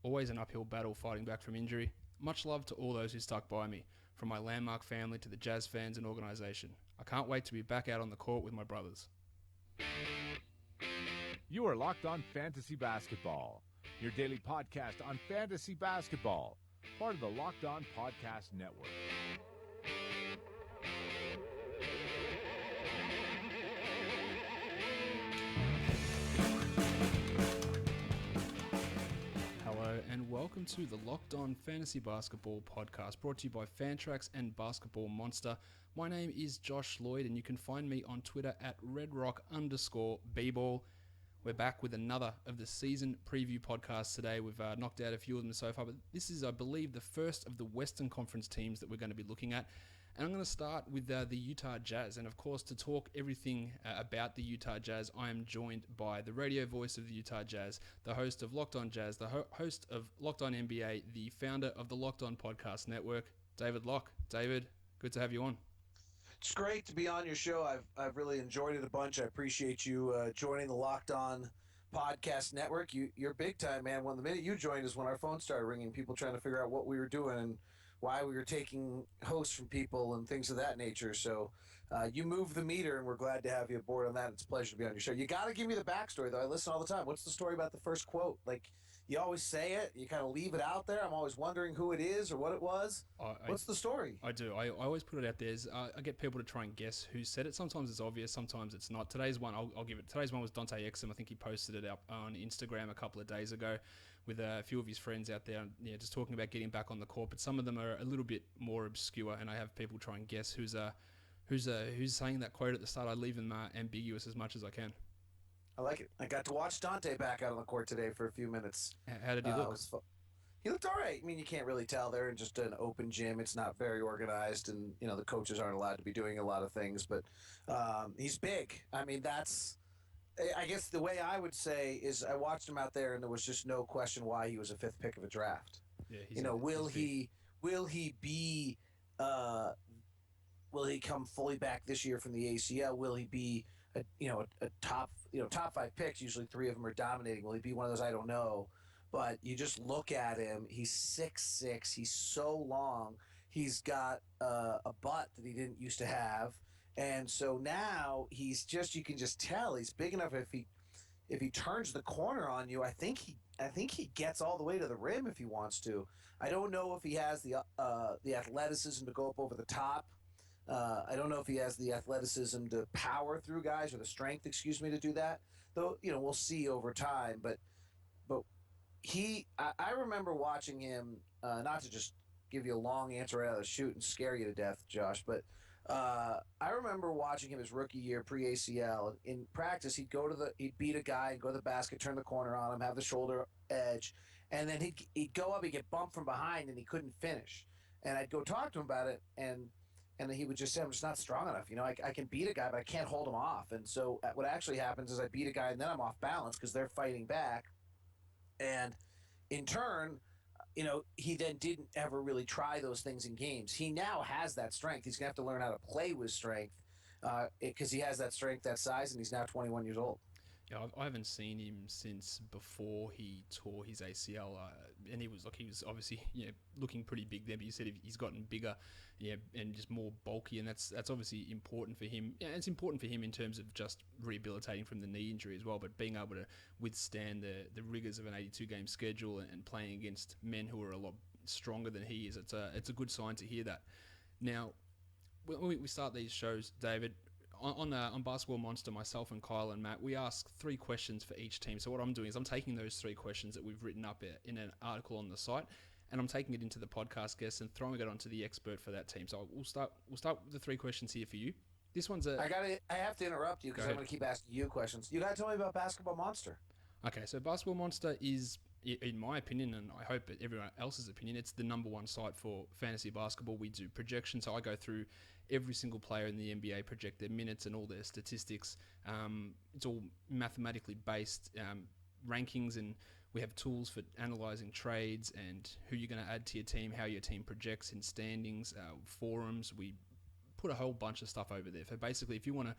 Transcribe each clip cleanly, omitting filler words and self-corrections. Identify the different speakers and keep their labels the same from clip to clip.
Speaker 1: always an uphill battle fighting back from injury. Much love to all those who stuck by me, from my landmark family to the Jazz fans and organisation. I can't wait to be back out on the court with my brothers.
Speaker 2: You are Locked On Fantasy Basketball, your daily podcast on fantasy basketball, part of the Locked On Podcast Network.
Speaker 1: Hello and welcome to the Locked On Fantasy Basketball podcast, brought to you by Fantrax and Basketball Monster. My name is Josh Lloyd and you can find me on Twitter at redrock_bball. We're back with another of the season preview podcasts today. We've knocked out a few of them so far, but this is, I believe, the first of the Western Conference teams that we're going to be looking at. And I'm going to start with the Utah Jazz. And of course, to talk everything about the Utah Jazz, I am joined by the radio voice of the Utah Jazz, the host of Locked On Jazz, the host of Locked On NBA, the founder of the Locked On Podcast Network, David Locke. David, good to have you on.
Speaker 3: It's great to be on your show. I've really enjoyed it a bunch. I appreciate you joining the Locked On Podcast Network. You're big time, man. When the minute you joined is when our phone started ringing, people trying to figure out what we were doing and why we were taking hosts from people and things of that nature. So you move the meter, and we're glad to have you aboard on that. It's a pleasure to be on your show. You got to give me the backstory, though. I listen all the time. What's the story about the first quote? Like, you always say it. You kind of leave it out there. I'm always wondering who it is or what it was. What's the story?
Speaker 1: I do. I always put it out there. I get people to try and guess who said it. Sometimes it's obvious. Sometimes it's not. Today's one, I'll give it. Today's one was Dante Exum. I think he posted it up on Instagram a couple of days ago with a few of his friends out there, just talking about getting back on the court. But some of them are a little bit more obscure, and I have people try and guess who's saying that quote at the start. I leave them ambiguous as much as I can.
Speaker 3: I like it. I got to watch Dante back out on the court today for a few minutes.
Speaker 1: How did he look?
Speaker 3: He looked all right. I mean, you can't really tell. They're in just an open gym. It's not very organized, and the coaches aren't allowed to be doing a lot of things. But he's big. I mean, I guess the way I would say is I watched him out there, and there was just no question why he was a fifth pick of a draft.
Speaker 1: Yeah,
Speaker 3: will he come fully back this year from the ACL? Will he be a top five picks? Usually three of them are dominating. Will he be one of those? I don't know. But you just look at him. He's 6'6". He's so long. He's got a butt that he didn't used to have, and so now you can just tell he's big enough. If he turns the corner on you, I think he gets all the way to the rim if he wants to. I don't know if he has the athleticism to go up over the top. I don't know if he has the athleticism to power through guys, or the strength, to do that. Though, we'll see over time. But I remember watching him, not to just give you a long answer out of the chute and scare you to death, Josh, but I remember watching him his rookie year, pre-ACL. In practice, he'd beat a guy and go to the basket, turn the corner on him, have the shoulder edge, and then he'd go up, he'd get bumped from behind, and he couldn't finish. And I'd go talk to him about it, and he would just say, I'm just not strong enough. I can beat a guy, but I can't hold him off. And so what actually happens is I beat a guy, and then I'm off balance because they're fighting back. And in turn, he then didn't ever really try those things in games. He now has that strength. He's going to have to learn how to play with strength because he has that strength, that size, and he's now 21 years old.
Speaker 1: Yeah, I haven't seen him since before he tore his ACL, and he was obviously looking pretty big there. But you said he's gotten bigger, and just more bulky, and that's obviously important for him. Yeah, it's important for him in terms of just rehabilitating from the knee injury as well, but being able to withstand the rigors of an 82-game schedule and playing against men who are a lot stronger than he is. It's a good sign to hear that. Now, when we start these shows, David, on Basketball Monster, myself and Kyle and Matt, we ask 3 questions for each team. So what I'm doing is I'm taking those 3 questions that we've written up in an article on the site, and I'm taking it into the podcast guest and throwing it onto the expert for that team. So we'll start with the 3 questions here for you. This one's
Speaker 3: I have to interrupt you because I'm going to keep asking you questions. You got to tell me about Basketball Monster.
Speaker 1: Okay, so Basketball Monster is, in my opinion, and I hope everyone else's opinion, it's the number one site for fantasy basketball. We do projections, so I go through every single player in the NBA, project their minutes and all their statistics. It's all mathematically based rankings, and we have tools for analyzing trades and who you're going to add to your team, how your team projects in standings, forums. We put a whole bunch of stuff over there. So basically, if you want to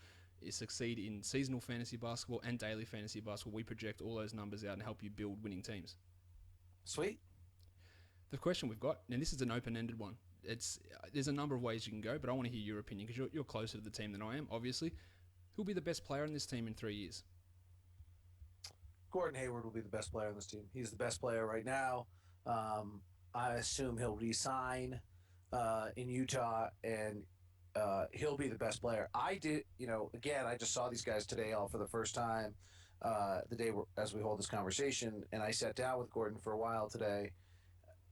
Speaker 1: succeed in seasonal fantasy basketball and daily fantasy basketball, we project all those numbers out and help you build winning teams.
Speaker 3: Sweet.
Speaker 1: The question we've got, and this is an open-ended one. There's a number of ways you can go, but I want to hear your opinion because you're closer to the team than I am. Obviously, who'll be the best player in this team in 3 years?
Speaker 3: Gordon Hayward will be the best player on this team. He's the best player right now. I assume he'll resign in Utah, and he'll be the best player. Again, I just saw these guys today all for the first time, the day as we hold this conversation, and I sat down with Gordon for a while today.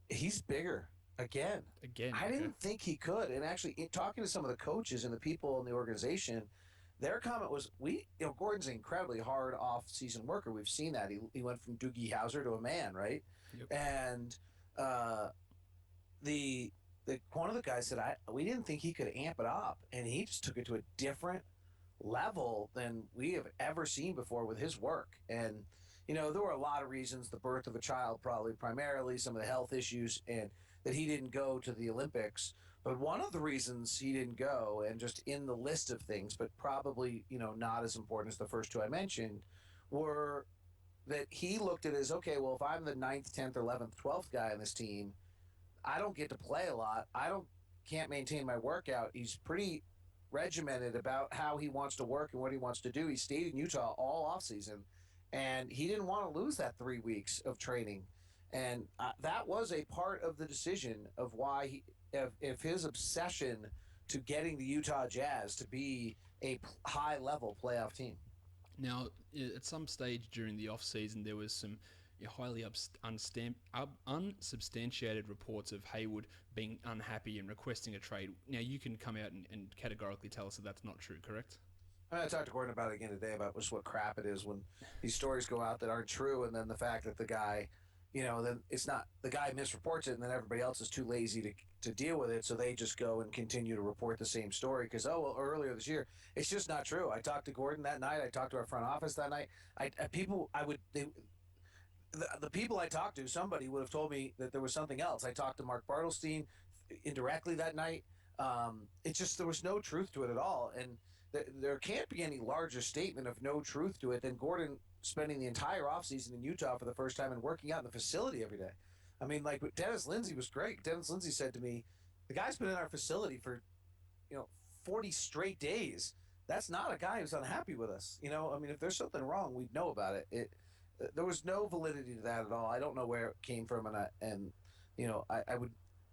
Speaker 3: He's bigger again. I didn't think he could, and actually, talking to some of the coaches and the people in the organization, their comment was, Gordon's an incredibly hard off-season worker. We've seen that. He went from Doogie Howser to a man, right?
Speaker 1: Yep.
Speaker 3: And the one of the guys said, we didn't think he could amp it up, and he just took it to a different level than we have ever seen before with his work. And there were a lot of reasons: the birth of a child, probably primarily, some of the health issues, and that he didn't go to the Olympics. But one of the reasons he didn't go, and just in the list of things, but probably not as important as the first two I mentioned, were that he looked at it as, okay, well, if I'm the 9th, 10th, 11th, 12th guy on this team, I don't get to play a lot. Can't maintain my workout. He's pretty regimented about how he wants to work and what he wants to do. He stayed in Utah all offseason, and he didn't want to lose that 3 weeks of training. And that was a part of the decision of why if his obsession to getting the Utah Jazz to be a high-level playoff team.
Speaker 1: Now, at some stage during the off-season, there was some highly unsubstantiated reports of Hayward being unhappy and requesting a trade. Now, you can come out and categorically tell us that that's not true, correct?
Speaker 3: I talked to Gordon about it again today about just what crap it is when these stories go out that aren't true, and then the fact that the guy, then it's not, the guy misreports it, and then everybody else is too lazy to deal with it, so they just go and continue to report the same story because, earlier this year. It's just not true. I talked to Gordon that night. I talked to our front office that night. The people I talked to, somebody would have told me that there was something else. I talked to Mark Bartelstein indirectly that night. It's just there was no truth to it at all, and there can't be any larger statement of no truth to it than Gordon spending the entire offseason in Utah for the first time and working out in the facility every day. I mean, like, Dennis Lindsay was great. Dennis Lindsay said to me, the guy's been in our facility for 40 straight days. That's not a guy who's unhappy with us. I mean, if there's something wrong, we'd know about it. There was no validity to that at all. I don't know where it came from,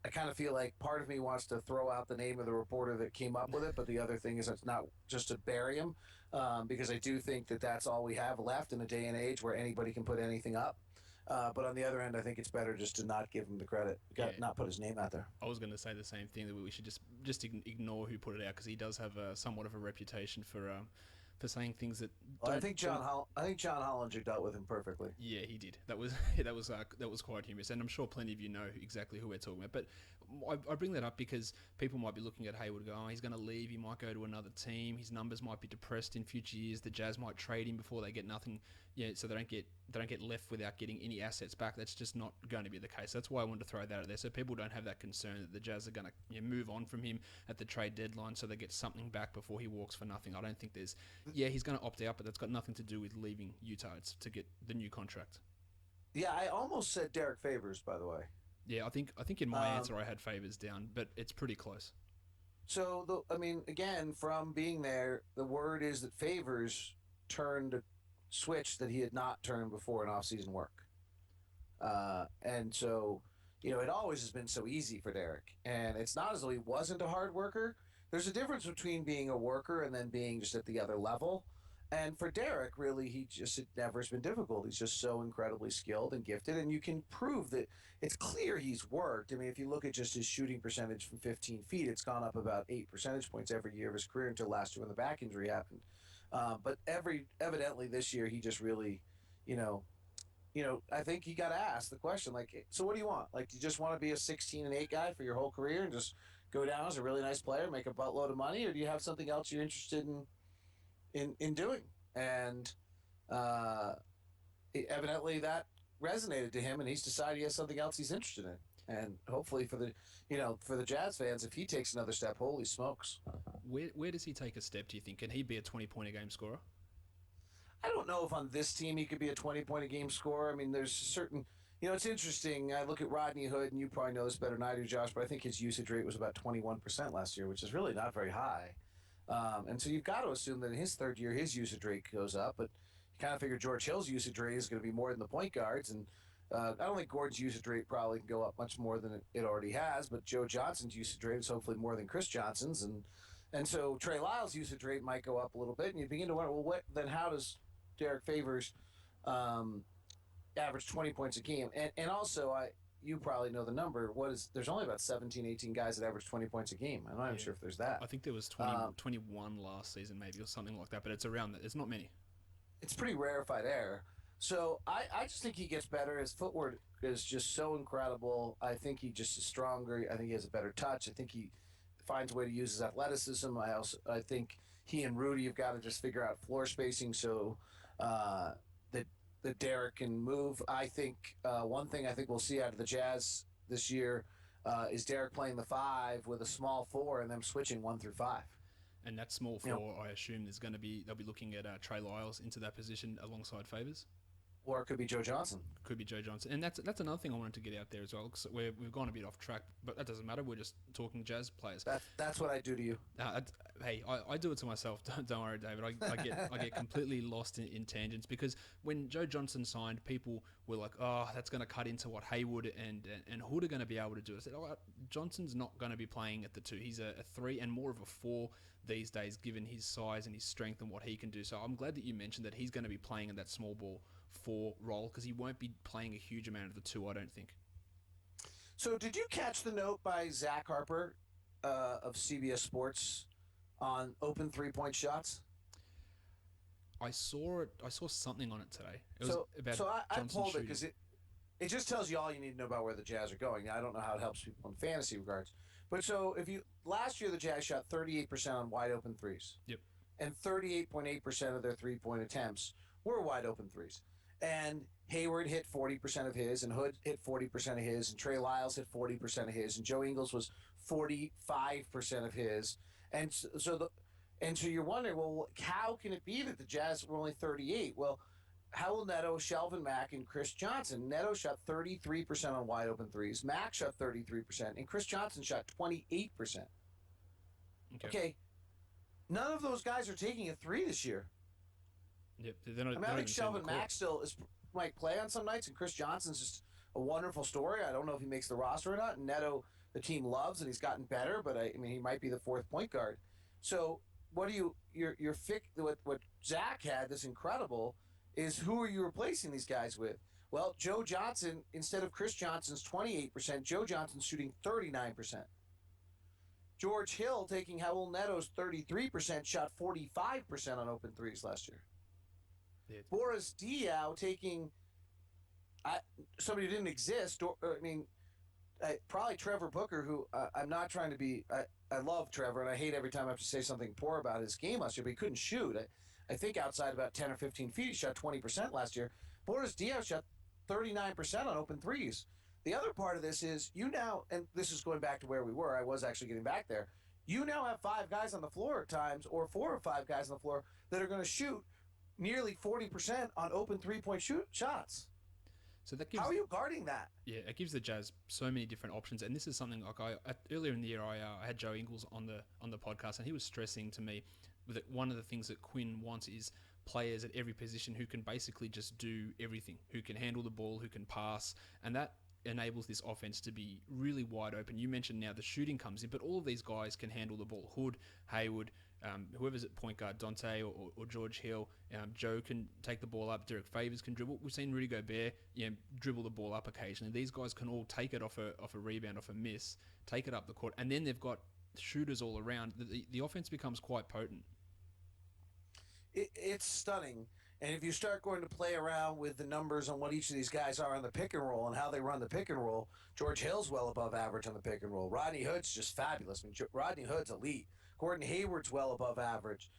Speaker 3: I kind of feel like part of me wants to throw out the name of the reporter that came up with it, but the other thing is it's not just to bury him, because I do think that that's all we have left in a day and age where anybody can put anything up. But on the other end, I think it's better just to not give him the credit, not put his name out there.
Speaker 1: I was going to say the same thing, that we should just ignore who put it out, because he does have somewhat of a reputation for saying things that.
Speaker 3: Well, I think John Hollinger dealt with him perfectly.
Speaker 1: Yeah, he did. That was quite humorous, and I'm sure plenty of you know exactly who we're talking about. But I bring that up because people might be looking at Hayward, and go, he's going to leave. He might go to another team. His numbers might be depressed in future years. The Jazz might trade him before they get nothing. Yeah, so they don't get left without getting any assets back. That's just not going to be the case. That's why I wanted to throw that out there, so people don't have that concern that the Jazz are going to move on from him at the trade deadline, so they get something back before he walks for nothing. I don't think there's. Yeah, he's going to opt out, but that's got nothing to do with leaving Utah. It's to get the new contract.
Speaker 3: Yeah, I almost said Derek Favors, by the way.
Speaker 1: Yeah, I think in my answer I had Favors down, but it's pretty close.
Speaker 3: So again, from being there, the word is that Favors turned a switch that he had not turned before in off-season work. And so, it always has been so easy for Derek. And it's not as though he wasn't a hard worker. There's a difference between being a worker and then being just at the other level. And for Derek, really, it never has been difficult. He's just so incredibly skilled and gifted. And you can prove that it's clear he's worked. I mean, if you look at just his shooting percentage from 15 feet, it's gone up about 8 percentage points every year of his career until last year when the back injury happened. But evidently this year he just really, I think he got asked the question, like, so what do you want? Like, do you just want to be a 16-8 guy for your whole career and just go down as a really nice player, make a buttload of money, or do you have something else you're interested in doing? And evidently that resonated to him, and he's decided he has something else he's interested in. And hopefully for the Jazz fans, if he takes another step, holy smokes.
Speaker 1: Where does he take a step, do you think? Can he be a 20-point-a-game scorer?
Speaker 3: I don't know if on this team he could be a 20-point-a-game scorer. I mean, there's a certain, It's interesting. I look at Rodney Hood, and you probably know this better than I do, Josh, but I think his usage rate was about 21% last year, which is really not very high. And so you've got to assume that in his third year, his usage rate goes up. But you kind of figure George Hill's usage rate is going to be more than the point guards. And I don't think Gordon's usage rate probably can go up much more than it already has. But Joe Johnson's usage rate is hopefully more than Chris Johnson's. And so Trey Lyles' usage rate might go up a little bit. And you begin to wonder, well, how does Derek Favors average 20 points a game? And also, you probably know the number. There's only about 17, 18 guys that average 20 points a game. I'm not even sure if there's that.
Speaker 1: I think there was 21 last season maybe or something like that, but it's around that. There's not many.
Speaker 3: It's pretty rarefied air. So I just think he gets better. His footwork is just so incredible. I think he just is stronger. I think he has a better touch. I think he finds a way to use his athleticism. I think he and Rudy have got to just figure out floor spacing so that Derek can move. I think one thing I think we'll see out of the Jazz this year is Derek playing the 5 with a small 4 and them switching 1 through 5.
Speaker 1: And that small 4, I assume, they'll be looking at Trey Lyles into that position alongside Favors.
Speaker 3: Or it could be Joe Johnson.
Speaker 1: Could be Joe Johnson. And that's another thing I wanted to get out there as well, because we've gone a bit off track, but that doesn't matter. We're just talking Jazz players.
Speaker 3: That's what I do to you.
Speaker 1: I do it to myself. Don't worry, David. I get completely lost in tangents, because when Joe Johnson signed, people were like, oh, that's going to cut into what Hayward and Hood are going to be able to do. I said, Johnson's not going to be playing at the 2. He's a 3 and more of a 4 these days, given his size and his strength and what he can do. So I'm glad that you mentioned that he's going to be playing in that small ball 4 role, because he won't be playing a huge amount of the 2, I don't think.
Speaker 3: So did you catch the note by Zach Harper of CBS Sports on open 3-point shots?
Speaker 1: I saw it. I saw something on it today. It was about
Speaker 3: I
Speaker 1: Johnson
Speaker 3: pulled
Speaker 1: shooting.
Speaker 3: it because it just tells you all you need to know about where the Jazz are going. I don't know how it helps people in fantasy regards. But so last year the Jazz shot 38% on wide open threes.
Speaker 1: Yep.
Speaker 3: And 38.8% of their 3-point attempts were wide open threes. And Hayward hit 40% of his, and Hood hit 40% of his, and Trey Lyles hit 40% of his, and Joe Ingles was 45% of his. And so you're wondering, well, how can it be that the Jazz were only 38? Well, Howell Neto, Shelvin Mack, and Chris Johnson. Neto shot 33% on wide open threes. Mack shot 33%, and Chris Johnson shot 28%. Okay. None of those guys are taking a 3 this year.
Speaker 1: Yep,
Speaker 3: I think Shelvin Mack might play on some nights, and Chris Johnson's just a wonderful story. I don't know if he makes the roster or not. And Neto, the team loves, and he's gotten better, but he might be the 4th point guard. So what Zach had that's incredible is, who are you replacing these guys with? Well, Joe Johnson, instead of Chris Johnson's 28%, Joe Johnson's shooting 39%. George Hill, taking Howell Neto's 33%, shot 45% on open threes last year. Yeah. Boris Diaw taking somebody who didn't exist, probably Trevor Booker, who I'm not trying to be. I love Trevor, and I hate every time I have to say something poor about his game last year, but he couldn't shoot. I think outside about 10 or 15 feet, he shot 20% last year. Boris Diaw shot 39% on open threes. The other part of this is, and this is going back to where we were, I was actually getting back there, you now have 5 guys on the floor at times, or 4 or 5 guys on the floor, that are going to shoot nearly 40% on open 3-point shots.
Speaker 1: So how
Speaker 3: are you guarding that?
Speaker 1: Yeah, it gives the Jazz so many different options, and this is something like earlier in the year I had Joe Ingles on the podcast, and he was stressing to me that one of the things that Quinn wants is players at every position who can basically just do everything, who can handle the ball, who can pass, and that enables this offense to be really wide open. You mentioned now the shooting comes in, but all of these guys can handle the ball. Hood, Hayward, whoever's at point guard, Dante or George Hill, Joe can take the ball up. Derek Favors can dribble. We've seen Rudy Gobert, dribble the ball up occasionally. These guys can all take it off a rebound, off a miss, take it up the court, and then they've got shooters all around. The offense becomes quite potent.
Speaker 3: It's stunning. And if you start going to play around with the numbers on what each of these guys are on the pick and roll and how they run the pick and roll, George Hill's well above average on the pick and roll. Rodney Hood's just fabulous. Rodney Hood's elite. Gordon Hayward's well above average.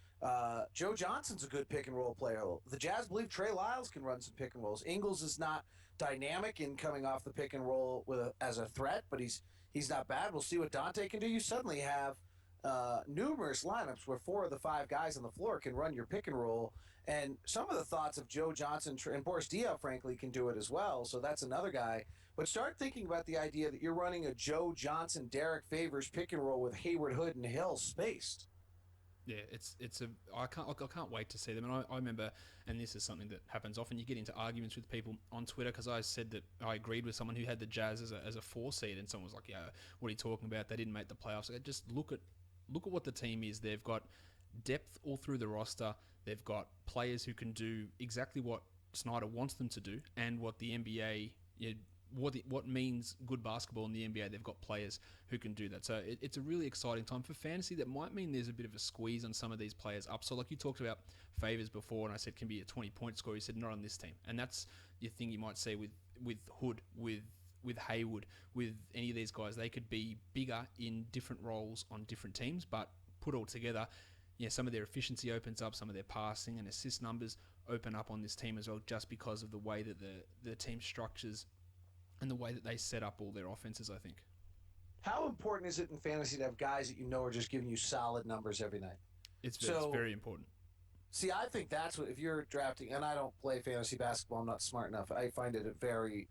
Speaker 3: Joe Johnson's a good pick and roll player. The Jazz believe Trey Lyles can run some pick and rolls. Ingles is not dynamic in coming off the pick and roll as a threat, but he's not bad. We'll see what Dante can do. You suddenly have numerous lineups where 4 of the 5 guys on the floor can run your pick and roll. And some of the thoughts of Joe Johnson and Boris Diaw, frankly, can do it as well. So that's another guy. But start thinking about the idea that you're running a Joe Johnson, Derek Favors pick and roll with Hayward, Hood, and Hill spaced.
Speaker 1: Yeah, I can't wait to see them. And I remember, and this is something that happens often. You get into arguments with people on Twitter because I said that I agreed with someone who had the Jazz as a 4 seed, and someone was like, "Yeah, what are you talking about? They didn't make the playoffs." Like, just look at what the team is. They've got depth all through the roster. They've got players who can do exactly what Snyder wants them to do, and what the NBA, what means good basketball in the NBA. They've got players who can do that. So it's a really exciting time for fantasy. That might mean there's a bit of a squeeze on some of these players up. So like you talked about Favors before, and I said can be a 20-point score. You said not on this team, and that's your thing. You might say with Hood, with Hayward, with any of these guys, they could be bigger in different roles on different teams, but put all together, some of their efficiency opens up, some of their passing and assist numbers open up on this team as well, just because of the way that the team structures and the way that they set up all their offenses, I think.
Speaker 3: How important is it in fantasy to have guys that you know are just giving you solid numbers every night?
Speaker 1: It's very important.
Speaker 3: See, I think that's what, if you're drafting, and I don't play fantasy basketball, I'm not smart enough. I find it very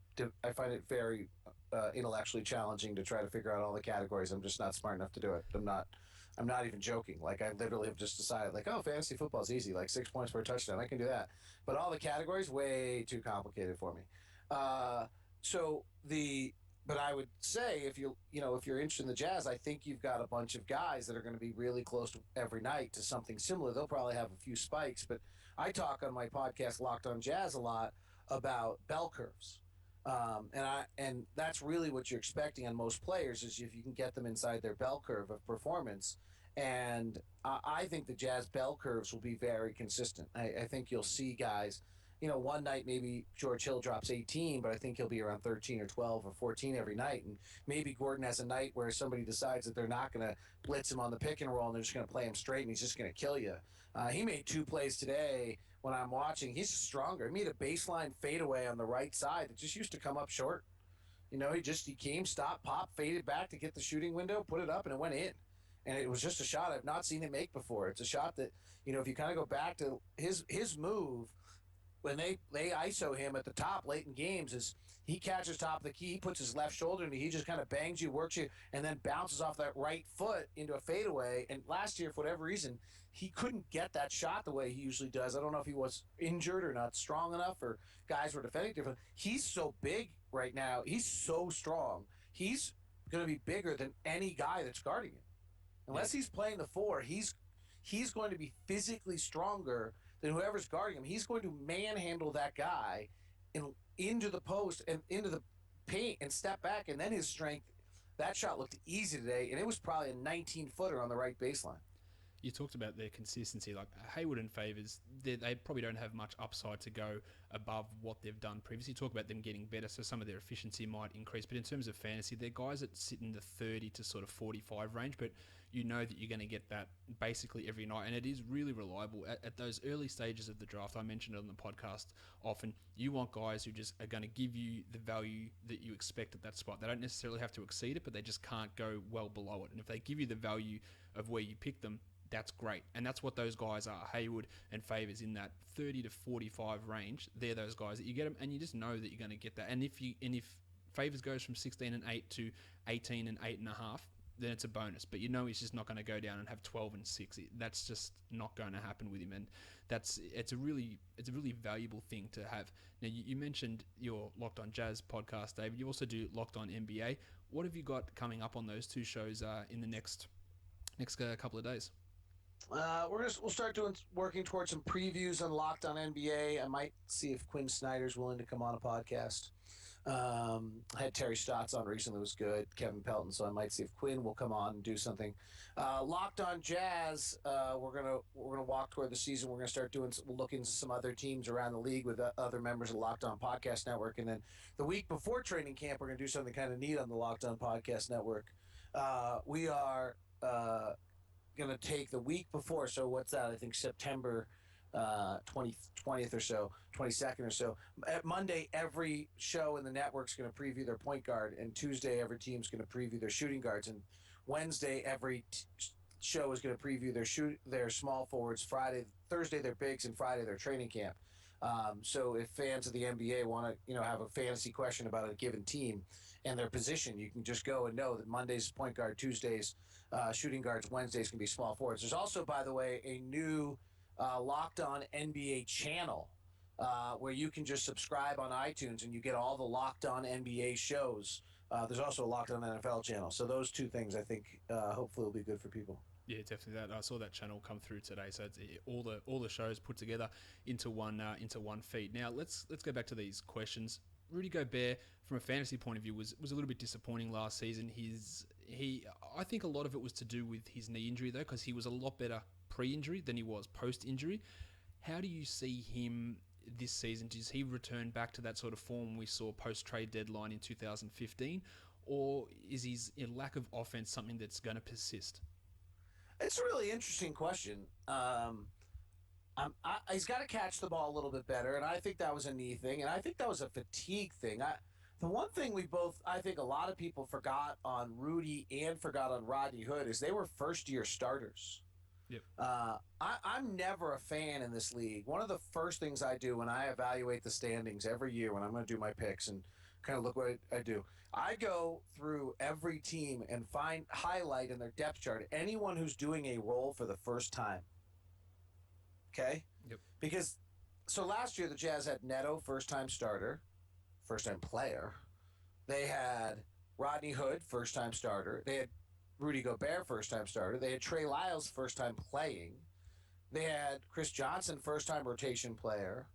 Speaker 3: intellectually challenging to try to figure out all the categories. I'm just not smart enough to do it. I'm not even joking. Like, I literally have just decided, like, oh, fantasy football is easy, like 6 points per touchdown. I can do that. But all the categories, way too complicated for me. But I would say if you're interested in the Jazz, I think you've got a bunch of guys that are going to be really close to every night to something similar. They'll probably have a few spikes, but I talk on my podcast Locked on Jazz a lot about bell curves. And that's really what you're expecting on most players, is if you can get them inside their bell curve of performance. And I think the Jazz bell curves will be very consistent. I think you'll see guys, one night maybe George Hill drops 18, but I think he'll be around 13 or 12 or 14 every night. And maybe Gordon has a night where somebody decides that they're not going to blitz him on the pick and roll and they're just going to play him straight and he's just going to kill you. He made 2 plays today when I'm watching. He's stronger. He made a baseline fadeaway on the right side that just used to come up short. He came, stopped, popped, faded back to get the shooting window, put it up, and it went in. And it was just a shot I've not seen him make before. It's a shot that, if you kind of go back to his move, when they ISO him at the top late in games, is he catches top of the key, he puts his left shoulder, and he just kind of bangs you, works you, and then bounces off that right foot into a fadeaway. And last year, for whatever reason, he couldn't get that shot the way he usually does. I don't know if he was injured or not strong enough, or guys were defending different. He's so big right now. He's so strong. He's going to be bigger than any guy that's guarding him. Unless he's playing the 4, he's going to be physically stronger than whoever's guarding him. He's going to manhandle that guy into the post and into the paint and step back, and then his strength. That shot looked easy today, and it was probably a 19-footer on the right baseline.
Speaker 1: You talked about their consistency. Like Hayward and Favors, they probably don't have much upside to go above what they've done previously. You talk about them getting better, so some of their efficiency might increase. But in terms of fantasy, they're guys that sit in the 30 to sort of 45 range, but you know that you're going to get that basically every night, and it is really reliable. At those early stages of the draft, I mentioned it on the podcast often, you want guys who just are going to give you the value that you expect at that spot. They don't necessarily have to exceed it, but they just can't go well below it. And if they give you the value of where you pick them, that's great. And that's what those guys are. Hayward and Favors in that 30 to 45 range, they're those guys that you get them, and you just know that you're going to get that. And if Favors goes from 16 and 8 to 18 and 8.5, then it's a bonus. But he's just not going to go down and have 12 and 6. That's just not going to happen with him, and it's a really valuable thing to have. Now you mentioned your Locked On Jazz podcast, David. You also do Locked On NBA. What have you got coming up on those 2 shows in the next couple of days?
Speaker 3: We'll start working towards some previews on Locked On NBA. I might see if Quinn Snyder's willing to come on a podcast. I had Terry Stotts on recently; it was good. Kevin Pelton, so I might see if Quinn will come on and do something. Locked On Jazz, we're gonna walk toward the season. We're gonna start looking into some other teams around the league with other members of the Locked On Podcast Network, and then the week before training camp, we're gonna do something kind of neat on the Locked On Podcast Network. We are going to take the week before, so what's that? I think September 20th or so, 22nd or so. At Monday, every show in the network's going to preview their point guard, and Tuesday, every team's going to preview their shooting guards, and Wednesday, every show is going to preview their small forwards Thursday their bigs, and Friday their training camp. So if fans of the NBA want to have a fantasy question about a given team and their position, you can just go and know that Mondays point guard, Tuesdays shooting guards, Wednesdays can be small forwards. There's also, by the way, a new Locked On NBA channel where you can just subscribe on iTunes and you get all the Locked On NBA shows. There's also a Locked On NFL channel. So those two things, I think, hopefully will be good for people.
Speaker 1: Yeah, definitely. That I saw that channel come through today. So it's all the shows put together into one feed. Now let's go back to these questions. Rudy Gobert, from a fantasy point of view, was a little bit disappointing last season. I think a lot of it was to do with his knee injury though, because he was a lot better pre-injury than he was post-injury. How do you see him this season? Does he return back to that sort of form we saw post-trade deadline in 2015, or is his lack of offense something that's going to persist?
Speaker 3: It's a really interesting question. He's got to catch the ball a little bit better, and I think that was a knee thing, and I think that was a fatigue thing. The one thing I think a lot of people forgot on Rudy and forgot on Rodney Hood is they were first-year starters.
Speaker 1: Yep.
Speaker 3: I'm never a fan in this league. One of the first things I do when I evaluate the standings every year when I'm going to do my picks and kind of look what I do, I go through every team and highlight in their depth chart anyone who's doing a role for the first time. Okay?
Speaker 1: Yep.
Speaker 3: Because, so last year the Jazz had Neto, first-time starter, first-time player. They had Rodney Hood, first-time starter. They had Rudy Gobert, first-time starter. They had Trey Lyles, first-time playing. They had Chris Johnson, first-time rotation player.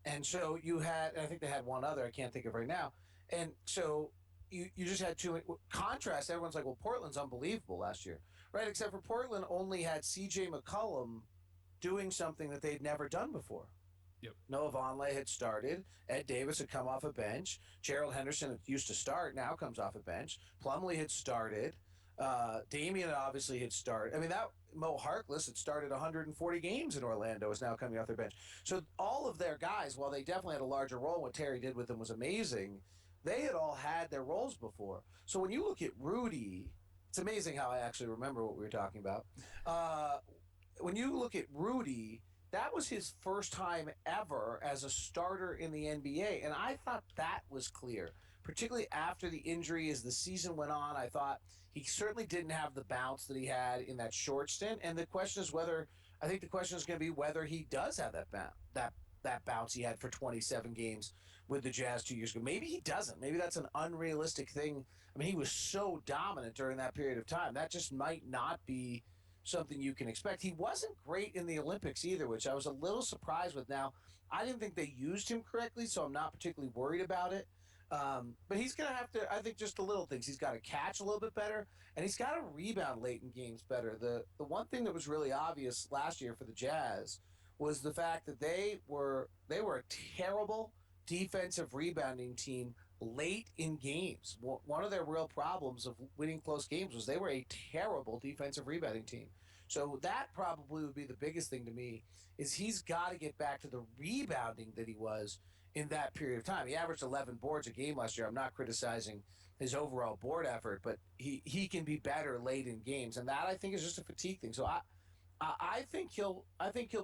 Speaker 3: And so you had, and I think they had one other I can't think of right now. And so you just had two contrast. Everyone's like, well, Portland's unbelievable last year, right? Except for Portland only had C.J. McCollum doing something that they'd never done before.
Speaker 1: Yep.
Speaker 3: Noah Vonleh had started. Ed Davis had come off a bench. Gerald Henderson used to start, now comes off a bench. Plumlee had started. Damian obviously had started. I mean, that Mo Harkless had started 140 games in Orlando, is now coming off their bench. So all of their guys, while they definitely had a larger role, what Terry did with them was amazing. They had all had their roles before. So when you look at Rudy, it's amazing how I actually remember what we were talking about. When you look at Rudy, that was his first time ever as a starter in the NBA, and I thought that was clear, particularly after the injury as the season went on. I thought he certainly didn't have the bounce that he had in that short stint, and the question is I think the question is going to be whether he does have that bounce he had for 27 games with the Jazz 2 years ago. Maybe he doesn't. Maybe that's an unrealistic thing. I mean, he was so dominant during that period of time. That just might not be something you can expect. He wasn't great in the Olympics either, which I was a little surprised with. Now, I didn't think they used him correctly, so I'm not particularly worried about it. But he's going to have to, I think, just the little things. He's got to catch a little bit better, and he's got to rebound late in games better. The one thing that was really obvious last year for the Jazz was the fact that they were a terrible defensive rebounding team late in games. One of their real problems of winning close games was they were a terrible defensive rebounding team. So that probably would be the biggest thing to me, is he's got to get back to the rebounding that he was in that period of time. He averaged 11 boards a game last year. I'm not criticizing his overall board effort, but he can be better late in games, and that I think is just a fatigue thing. So I think he'll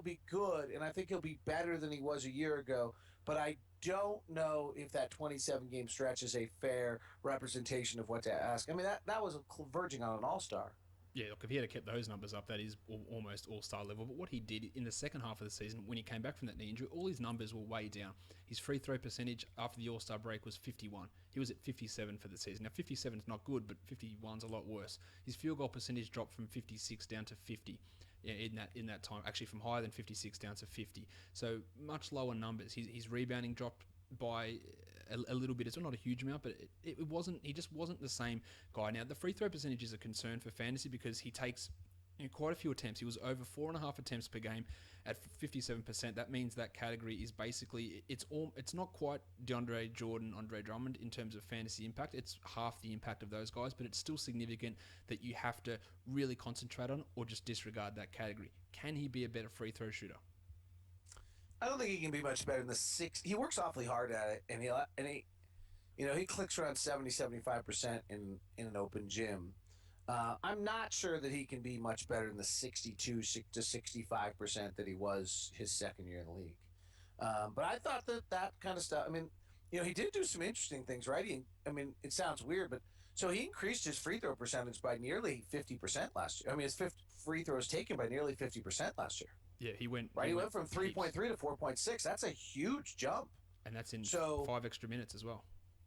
Speaker 3: be good, and I think he'll be better than he was a year ago. But I don't know if that 27 game stretch is a fair representation of what to ask. I mean, that was verging on an all-star.
Speaker 1: Yeah, look, if he had kept those numbers up, that is almost all-star level. But what he did in the second half of the season, when he came back from that knee injury, all his numbers were way down. His free throw percentage after the all-star break was 51. He was at 57 for the season. Now, 57 is not good, but 51's a lot worse. His field goal percentage dropped from 56 down to 50. Yeah, in that time, actually from higher than 56 down to 50. So much lower numbers. His rebounding dropped by a little bit. It's not a huge amount, but it wasn't. He just wasn't the same guy. Now the free throw percentage is a concern for fantasy because he takes quite a few attempts. He was over 4.5 attempts per game at 57%. That means that category is basically it's not quite DeAndre Jordan, Andre Drummond in terms of fantasy impact. It's half the impact of those guys, but it's still significant that you have to really concentrate on or just disregard that category. Can he be a better free throw shooter?
Speaker 3: I don't think he can be much better than the six. He works awfully hard at it, and he clicks around 70-75% in an open gym. I'm not sure that he can be much better than the 62 to 65% that he was his second year in the league. But I thought that kind of stuff. I mean, he did do some interesting things, right? I mean, it sounds weird, but so he increased his free throw percentage by nearly 50% last year. I mean, his free throws taken by nearly 50% last year.
Speaker 1: Yeah, he went
Speaker 3: right. He went from
Speaker 1: heaps.
Speaker 3: 3.3 to 4.6. That's a huge jump,
Speaker 1: and that's in
Speaker 3: so
Speaker 1: 5 extra minutes as well.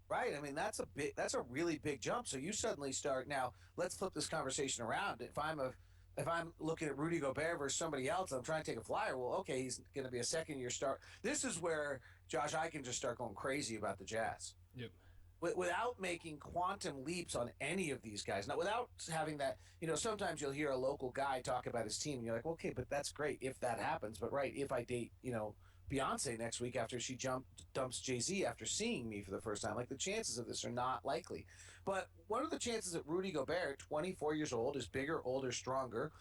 Speaker 3: Right. I mean, that's a really big jump. So you suddenly start now. Let's flip this conversation around. If I'm looking at Rudy Gobert versus somebody else, I'm trying to take a flyer. Well, okay, he's going to be a second year start. This is where Josh, I can just start going crazy about the Jazz.
Speaker 1: Yep.
Speaker 3: Without making quantum leaps on any of these guys, not without having that. Sometimes you'll hear a local guy talk about his team, and you're like, okay, but that's great if that happens. But right, if I date, Beyonce next week after she dumps Jay-Z after seeing me for the first time. Like, the chances of this are not likely. But what are the chances that Rudy Gobert, 24 years old, is bigger, older, stronger?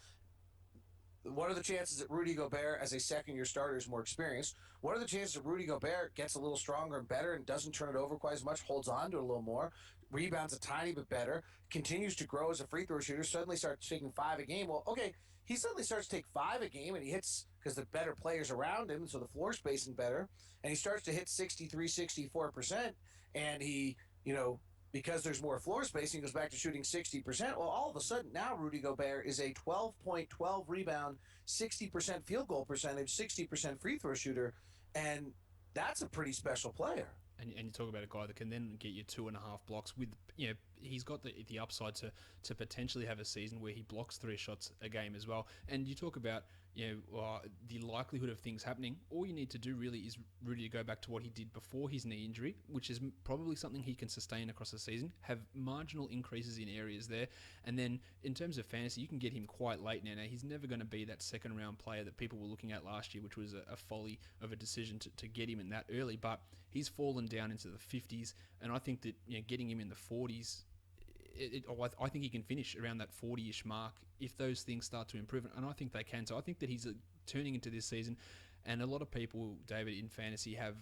Speaker 3: What are the chances that Rudy Gobert, as a second-year starter, is more experienced? What are the chances that Rudy Gobert gets a little stronger and better and doesn't turn it over quite as much, holds on to it a little more, rebounds a tiny bit better, continues to grow as a free throw shooter, suddenly starts taking 5 a game? Well, okay, he suddenly starts to take 5 a game, and he hits because the better players around him, so the floor spacing better, and he starts to hit 63, 64%, and he, because there's more floor spacing, goes back to shooting 60%. Well, all of a sudden, now Rudy Gobert is a 12.12 rebound, 60% field goal percentage, 60% free throw shooter, and that's a pretty special player.
Speaker 1: And you talk about a guy that can then get you 2.5 blocks with, he's got the upside to potentially have a season where he blocks 3 shots a game as well. And you talk about, the likelihood of things happening. All you need to do really is Rudy to go back to what he did before his knee injury, which is probably something he can sustain across the season, have marginal increases in areas there. And then in terms of fantasy, you can get him quite late now. Now, he's never going to be that second round player that people were looking at last year, which was a folly of a decision to get him in that early. But he's fallen down into the 50s, and I think that getting him in the 40s, I think he can finish around that 40-ish mark if those things start to improve, and I think they can. So I think that he's turning into this season, and a lot of people, David, in fantasy have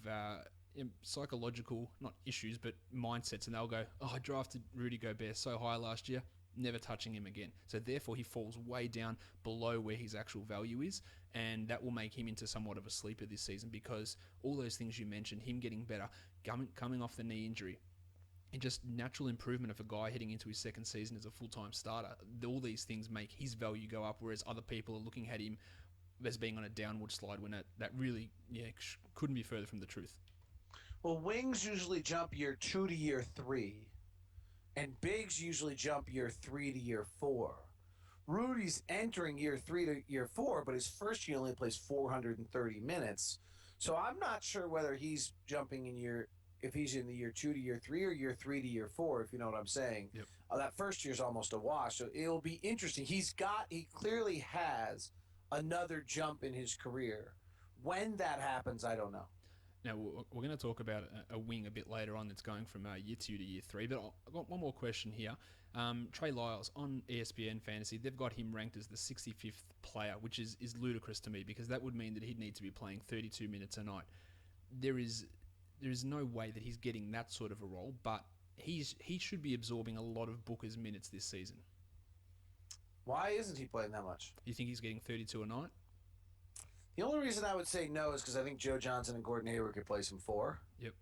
Speaker 1: psychological, not issues, but mindsets, and they'll go, I drafted Rudy Gobert so high last year, never touching him again. So therefore he falls way down below where his actual value is, and that will make him into somewhat of a sleeper this season because all those things you mentioned, him getting better, coming off the knee injury, and just natural improvement of a guy heading into his second season as a full-time starter. All these things make his value go up, whereas other people are looking at him as being on a downward slide when that really couldn't be further from the truth.
Speaker 3: Well, wings usually jump year 2 to year 3, and bigs usually jump year 3 to year 4. Rudy's entering year 3 to year 4, but his first year only plays 430 minutes. So I'm not sure whether he's jumping if he's in the year 2 to year 3 or year 3 to year 4, if you know what I'm saying.
Speaker 1: Yep.
Speaker 3: That first year's almost a wash. So it'll be interesting. He clearly has another jump in his career. When that happens, I don't know.
Speaker 1: Now, we're going to talk about a wing a bit later on that's going from year 2 to year 3, but I've got one more question here. Trey Lyles on ESPN Fantasy, they've got him ranked as the 65th player, which is ludicrous to me because that would mean that he'd need to be playing 32 minutes a night. There is no way that he's getting that sort of a role, but he should be absorbing a lot of Booker's minutes this season.
Speaker 3: Why isn't he playing that much?
Speaker 1: You think he's getting 32 a night?
Speaker 3: The only reason I would say no is because I think Joe Johnson and Gordon Hayward could play some 4.
Speaker 1: Yep.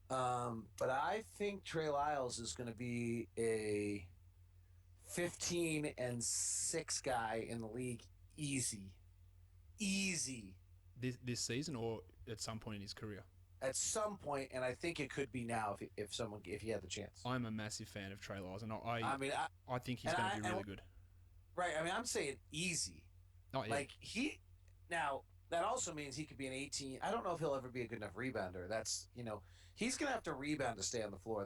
Speaker 3: But I think Trey Lyles is going to be a 15-6 guy in the league easy.
Speaker 1: This season or at some point in his career?
Speaker 3: At some point, and I think it could be now if he had the chance.
Speaker 1: I'm a massive fan of Trey Lyles, and I think he's going to be really good.
Speaker 3: Right. I mean, I'm saying easy.
Speaker 1: Oh, yeah.
Speaker 3: Now that also means he could be an 18. I don't know if he'll ever be a good enough rebounder. That's he's going to have to rebound to stay on the floor.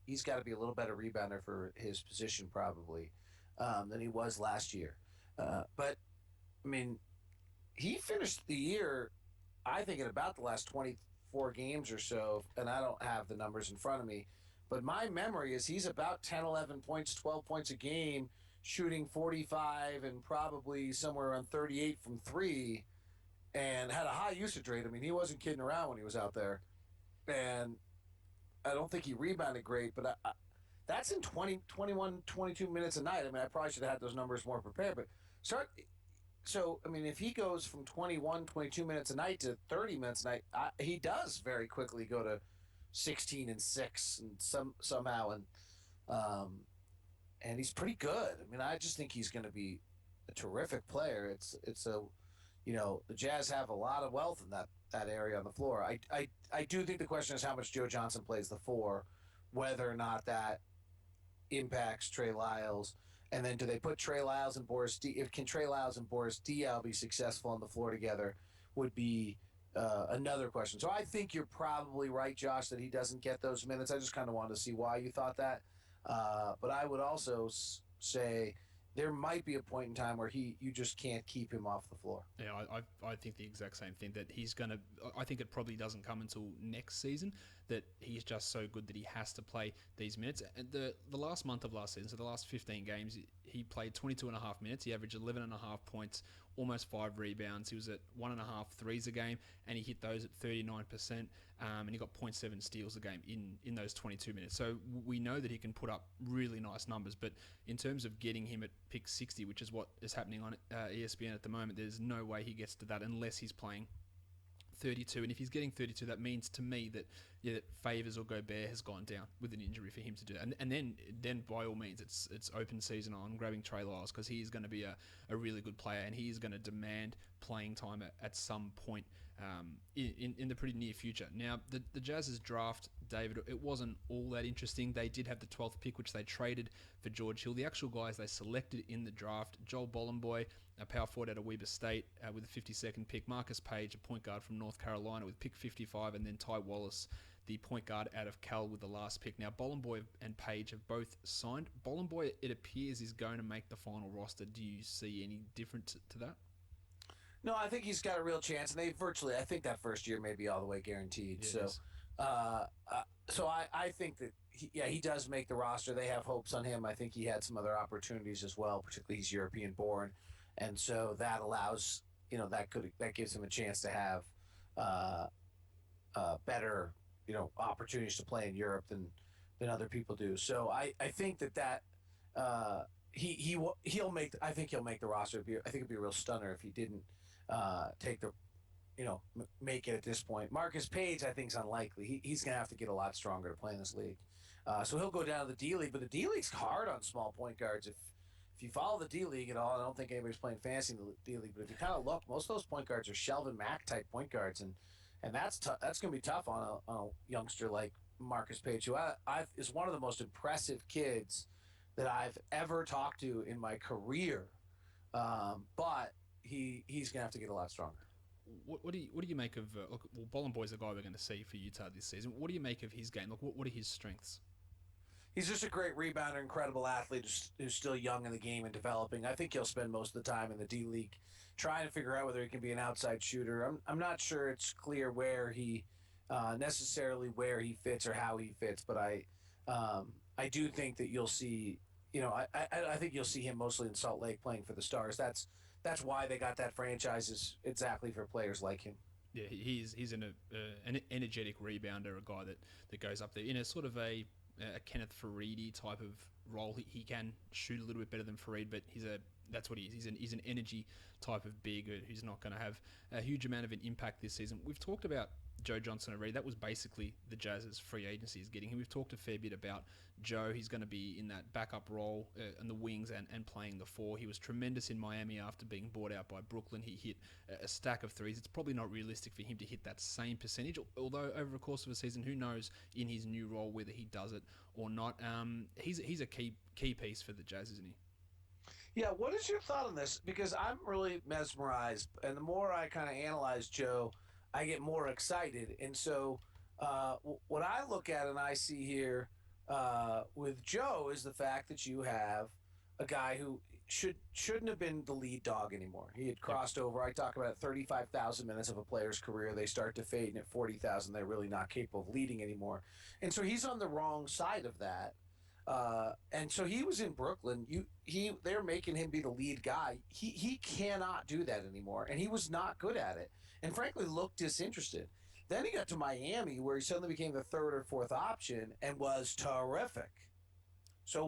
Speaker 3: He's got to be a little better rebounder for his position probably than he was last year. But I mean, he finished the year, I think, in about the last 24 games or so, and I don't have the numbers in front of me, but my memory is he's about 10, 11 points, 12 points a game, shooting 45 and probably somewhere around 38 from 3, and had a high usage rate. I mean, he wasn't kidding around when he was out there, and I don't think he rebounded great, but That's in 20, 21, 22 minutes a night. I mean, I probably should have had those numbers more prepared, but start. So, I mean, if he goes from 21, 22 minutes a night to 30 minutes a night, he does very quickly go to 16 and 6 and somehow, um, and he's pretty good. I mean, I just think he's going to be a terrific player. It's a, the Jazz have a lot of wealth in that area on the floor. I do think the question is how much Joe Johnson plays the 4, whether or not that impacts Trey Lyles. And then do they put Trey Lyles and Boris can Trey Lyles and Boris Diaw be successful on the floor together would be another question. So I think you're probably right, Josh, that he doesn't get those minutes. I just kind of wanted to see why you thought that. But I would also say there might be a point in time where you just can't keep him off the floor.
Speaker 1: Yeah, I think the exact same thing, that he's going to, I think it probably doesn't come until next season, that he's just so good that he has to play these minutes. And the last month of last season, so the last 15 games, he played 22 and a half minutes. He averaged 11 and a half points, almost 5 rebounds. He was at 1.5 threes a game, and he hit those at 39%. And he got 0.7 steals a game in those 22 minutes. So we know that he can put up really nice numbers, but in terms of getting him at pick 60, which is what is happening on ESPN at the moment, there's no way he gets to that unless he's playing 32. And if he's getting 32, that means to me that Favors or Gobert has gone down with an injury for him to do that. And then by all means, it's open season on grabbing Trey Lyles, because he is going to be a really good player, and he is going to demand playing time at some point in the pretty near future. Now, the Jazz's draft, David, it wasn't all that interesting. They did have the 12th pick, which they traded for George Hill. The actual guys they selected in the draft: Joel Bolomboy, a power forward out of Weber State with a 52nd pick; Marcus Page, a point guard from North Carolina with pick 55; and then Ty Wallace, the point guard out of Cal, with the last pick. Now, Bolomboy and Page have both signed. Bolomboy, it appears, is going to make the final roster. Do you see any difference to that?
Speaker 3: No, I think he's got a real chance, and they virtually, I think that first year may be all the way guaranteed.
Speaker 1: Yeah,
Speaker 3: So I think that he does make the roster. They have hopes on him. I think he had some other opportunities as well, particularly he's European born, and so that allows that gives him a chance to have better opportunities to play in Europe than other people do. So I think that he'll make. I think he'll make the roster. I think it'd be a real stunner if he didn't take the. Make it at this point. Marcus Page, I think, is unlikely. He's going to have to get a lot stronger to play in this league. So he'll go down to the D League, but the D League's hard on small point guards. If you follow the D League at all, I don't think anybody's playing fancy in the D League, but if you kind of look, most of those point guards are Shelvin Mack type point guards, and that's that's going to be tough on a youngster like Marcus Page, who is one of the most impressive kids that I've ever talked to in my career. But he's going to have to get a lot stronger.
Speaker 1: What do you make of Bolomboy's the guy we're going to see for Utah this season. What do you make of his game? What are his strengths?
Speaker 3: He's just a great rebounder, incredible athlete who's still young in the game and developing. I think he'll spend most of the time in the D League trying to figure out whether he can be an outside shooter. I'm not sure it's clear where he necessarily where he fits or how he fits, but I do think that you'll see. I think you'll see him mostly in Salt Lake playing for the Stars. That's why they got that franchise, is exactly for players like him.
Speaker 1: Yeah, he's an energetic rebounder, a guy that goes up there in a sort of a Kenneth Faried type of role. He can shoot a little bit better than Faried, but that's what he is. He's an energy type of big who's not going to have a huge amount of an impact this season. We've talked about Joe Johnson already. That was basically the Jazz's free agency is getting him. We've talked a fair bit about Joe. He's going to be in that backup role in the wings and playing the 4. He was tremendous in Miami after being bought out by Brooklyn. He hit a stack of threes. It's probably not realistic for him to hit that same percentage, although over the course of a season, who knows in his new role whether he does it or not. He's a key piece for the Jazz, isn't he?
Speaker 3: Yeah, what is your thought on this? Because I'm really mesmerized, and the more I kind of analyze Joe, I get more excited. And so what I look at and I see here with Joe is the fact that you have a guy who shouldn't have been the lead dog anymore. He had crossed over. I talk about 35,000 minutes of a player's career. They start to fade, and at 40,000, they're really not capable of leading anymore. And so he's on the wrong side of that. And so he was in Brooklyn. They're making him be the lead guy. He cannot do that anymore, and he was not good at it. And frankly, looked disinterested. Then he got to Miami, where he suddenly became the 3rd or 4th option and was terrific. So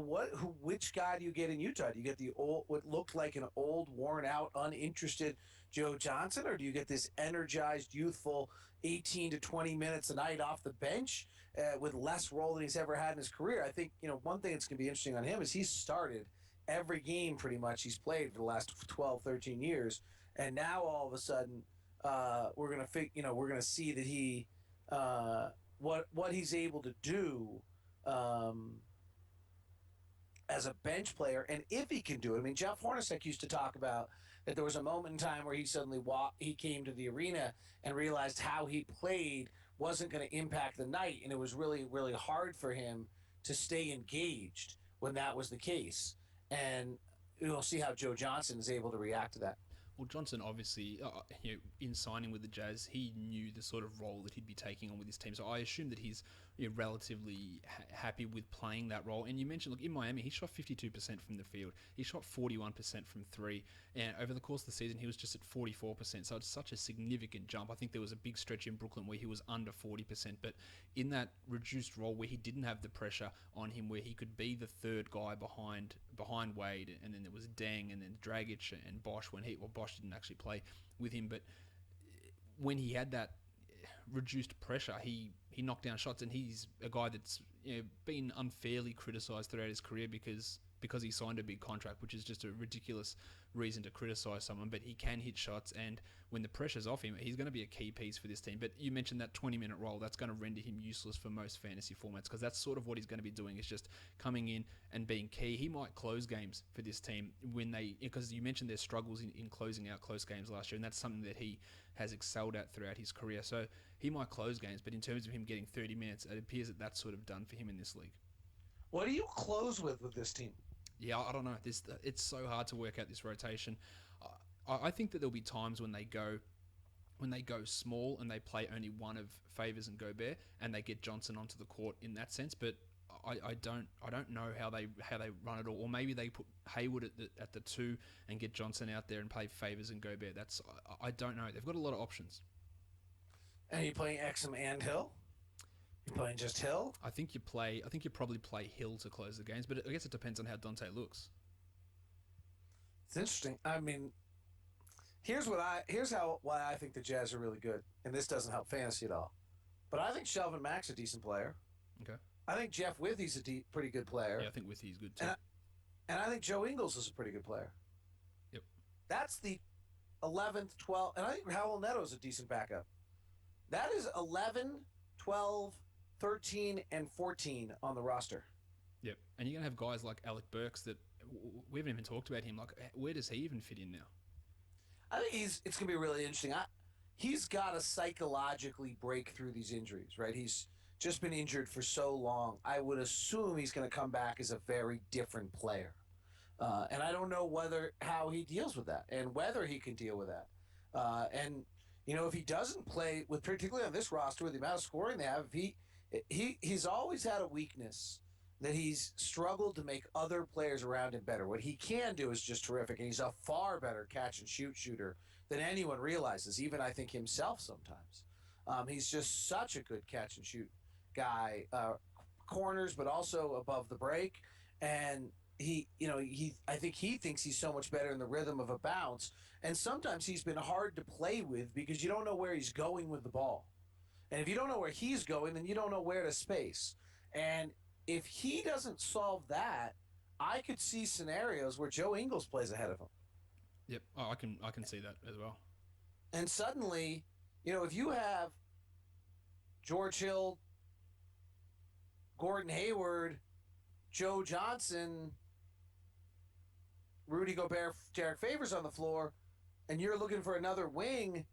Speaker 3: which guy do you get in Utah? Do you get the old, what looked like an old, worn out, uninterested Joe Johnson, or do you get this energized, youthful 18 to 20 minutes a night off the bench with less role than he's ever had in his career? I think, one thing that's going to be interesting on him is he's started every game pretty much he's played for the last 12, 13 years. And now all of a sudden, we're going to see that what he's able to do, as a bench player, and if he can do it. I mean, Jeff Hornacek used to talk about that there was a moment in time where he suddenly he came to the arena and realized how he played wasn't going to impact the night, and it was really, really hard for him to stay engaged when that was the case. And we'll see how Joe Johnson is able to react to that.
Speaker 1: Well, Johnson obviously, in signing with the Jazz, he knew the sort of role that he'd be taking on with his team. So I assume that he's relatively happy with playing that role. And you mentioned, look, in Miami, he shot 52% from the field. He shot 41% from three. And over the course of the season, he was just at 44%. So it's such a significant jump. I think there was a big stretch in Brooklyn where he was under 40%. But in that reduced role where he didn't have the pressure on him, where he could be the third guy behind Wade, and then there was Deng, and then Dragic and Bosch Bosch didn't actually play with him, but when he had that reduced pressure, he knocked down shots, and he's a guy that's been unfairly criticised throughout his career because he signed a big contract, which is just a ridiculous reason to criticise someone. But he can hit shots, and when the pressure's off him, he's going to be a key piece for this team. But you mentioned that 20-minute role. That's going to render him useless for most fantasy formats, because that's sort of what he's going to be doing, is just coming in and being key. He might close games for this team because you mentioned their struggles in closing out close games last year, and that's something that he has excelled at throughout his career. So he might close games, but in terms of him getting 30 minutes, it appears that that's sort of done for him in this league.
Speaker 3: What do you close with this team?
Speaker 1: Yeah, I don't know. It's so hard to work out this rotation. I think that there'll be times when they go small and they play only one of Favors and Gobert, and they get Johnson onto the court in that sense. But I don't know how they run it all. Or maybe they put Hayward at the two and get Johnson out there and play Favors and Gobert. I don't know. They've got a lot of options.
Speaker 3: And are you playing Exum and Hill? You playing just Hill?
Speaker 1: I think you probably play Hill to close the games, but I guess it depends on how Dante looks.
Speaker 3: It's interesting. I mean, here's why I think the Jazz are really good, and this doesn't help fantasy at all. But I think Shelvin Mack's a decent player.
Speaker 1: Okay.
Speaker 3: I think Jeff Withey's a pretty good player.
Speaker 1: Yeah, I think Withey's good too.
Speaker 3: And I think Joe Ingles is a pretty good player.
Speaker 1: Yep.
Speaker 3: That's the 11th, 12th, and I think Raul Neto's a decent backup. That is 11, 12, 13, and 14 on the roster.
Speaker 1: Yep. And you're going to have guys like Alec Burks that we haven't even talked about him. Like, where does he even fit in now?
Speaker 3: I think it's going to be really interesting. He's got to psychologically break through these injuries, right? He's just been injured for so long. I would assume he's going to come back as a very different player. And I don't know how he deals with that and whether he can deal with that. And if he doesn't play particularly on this roster with the amount of scoring they have, he's always had a weakness that he's struggled to make other players around him better. What he can do is just terrific, and he's a far better catch and shoot shooter than anyone realizes, even I think himself sometimes. He's just such a good catch and shoot guy, corners, but also above the break. And I think he thinks he's so much better in the rhythm of a bounce. And sometimes he's been hard to play with because you don't know where he's going with the ball. And if you don't know where he's going, then you don't know where to space. And if he doesn't solve that, I could see scenarios where Joe Ingles plays ahead of him.
Speaker 1: Yep, I can see that as well.
Speaker 3: And suddenly, if you have George Hill, Gordon Hayward, Joe Johnson, Rudy Gobert, Derek Favors on the floor, and you're looking for another wing,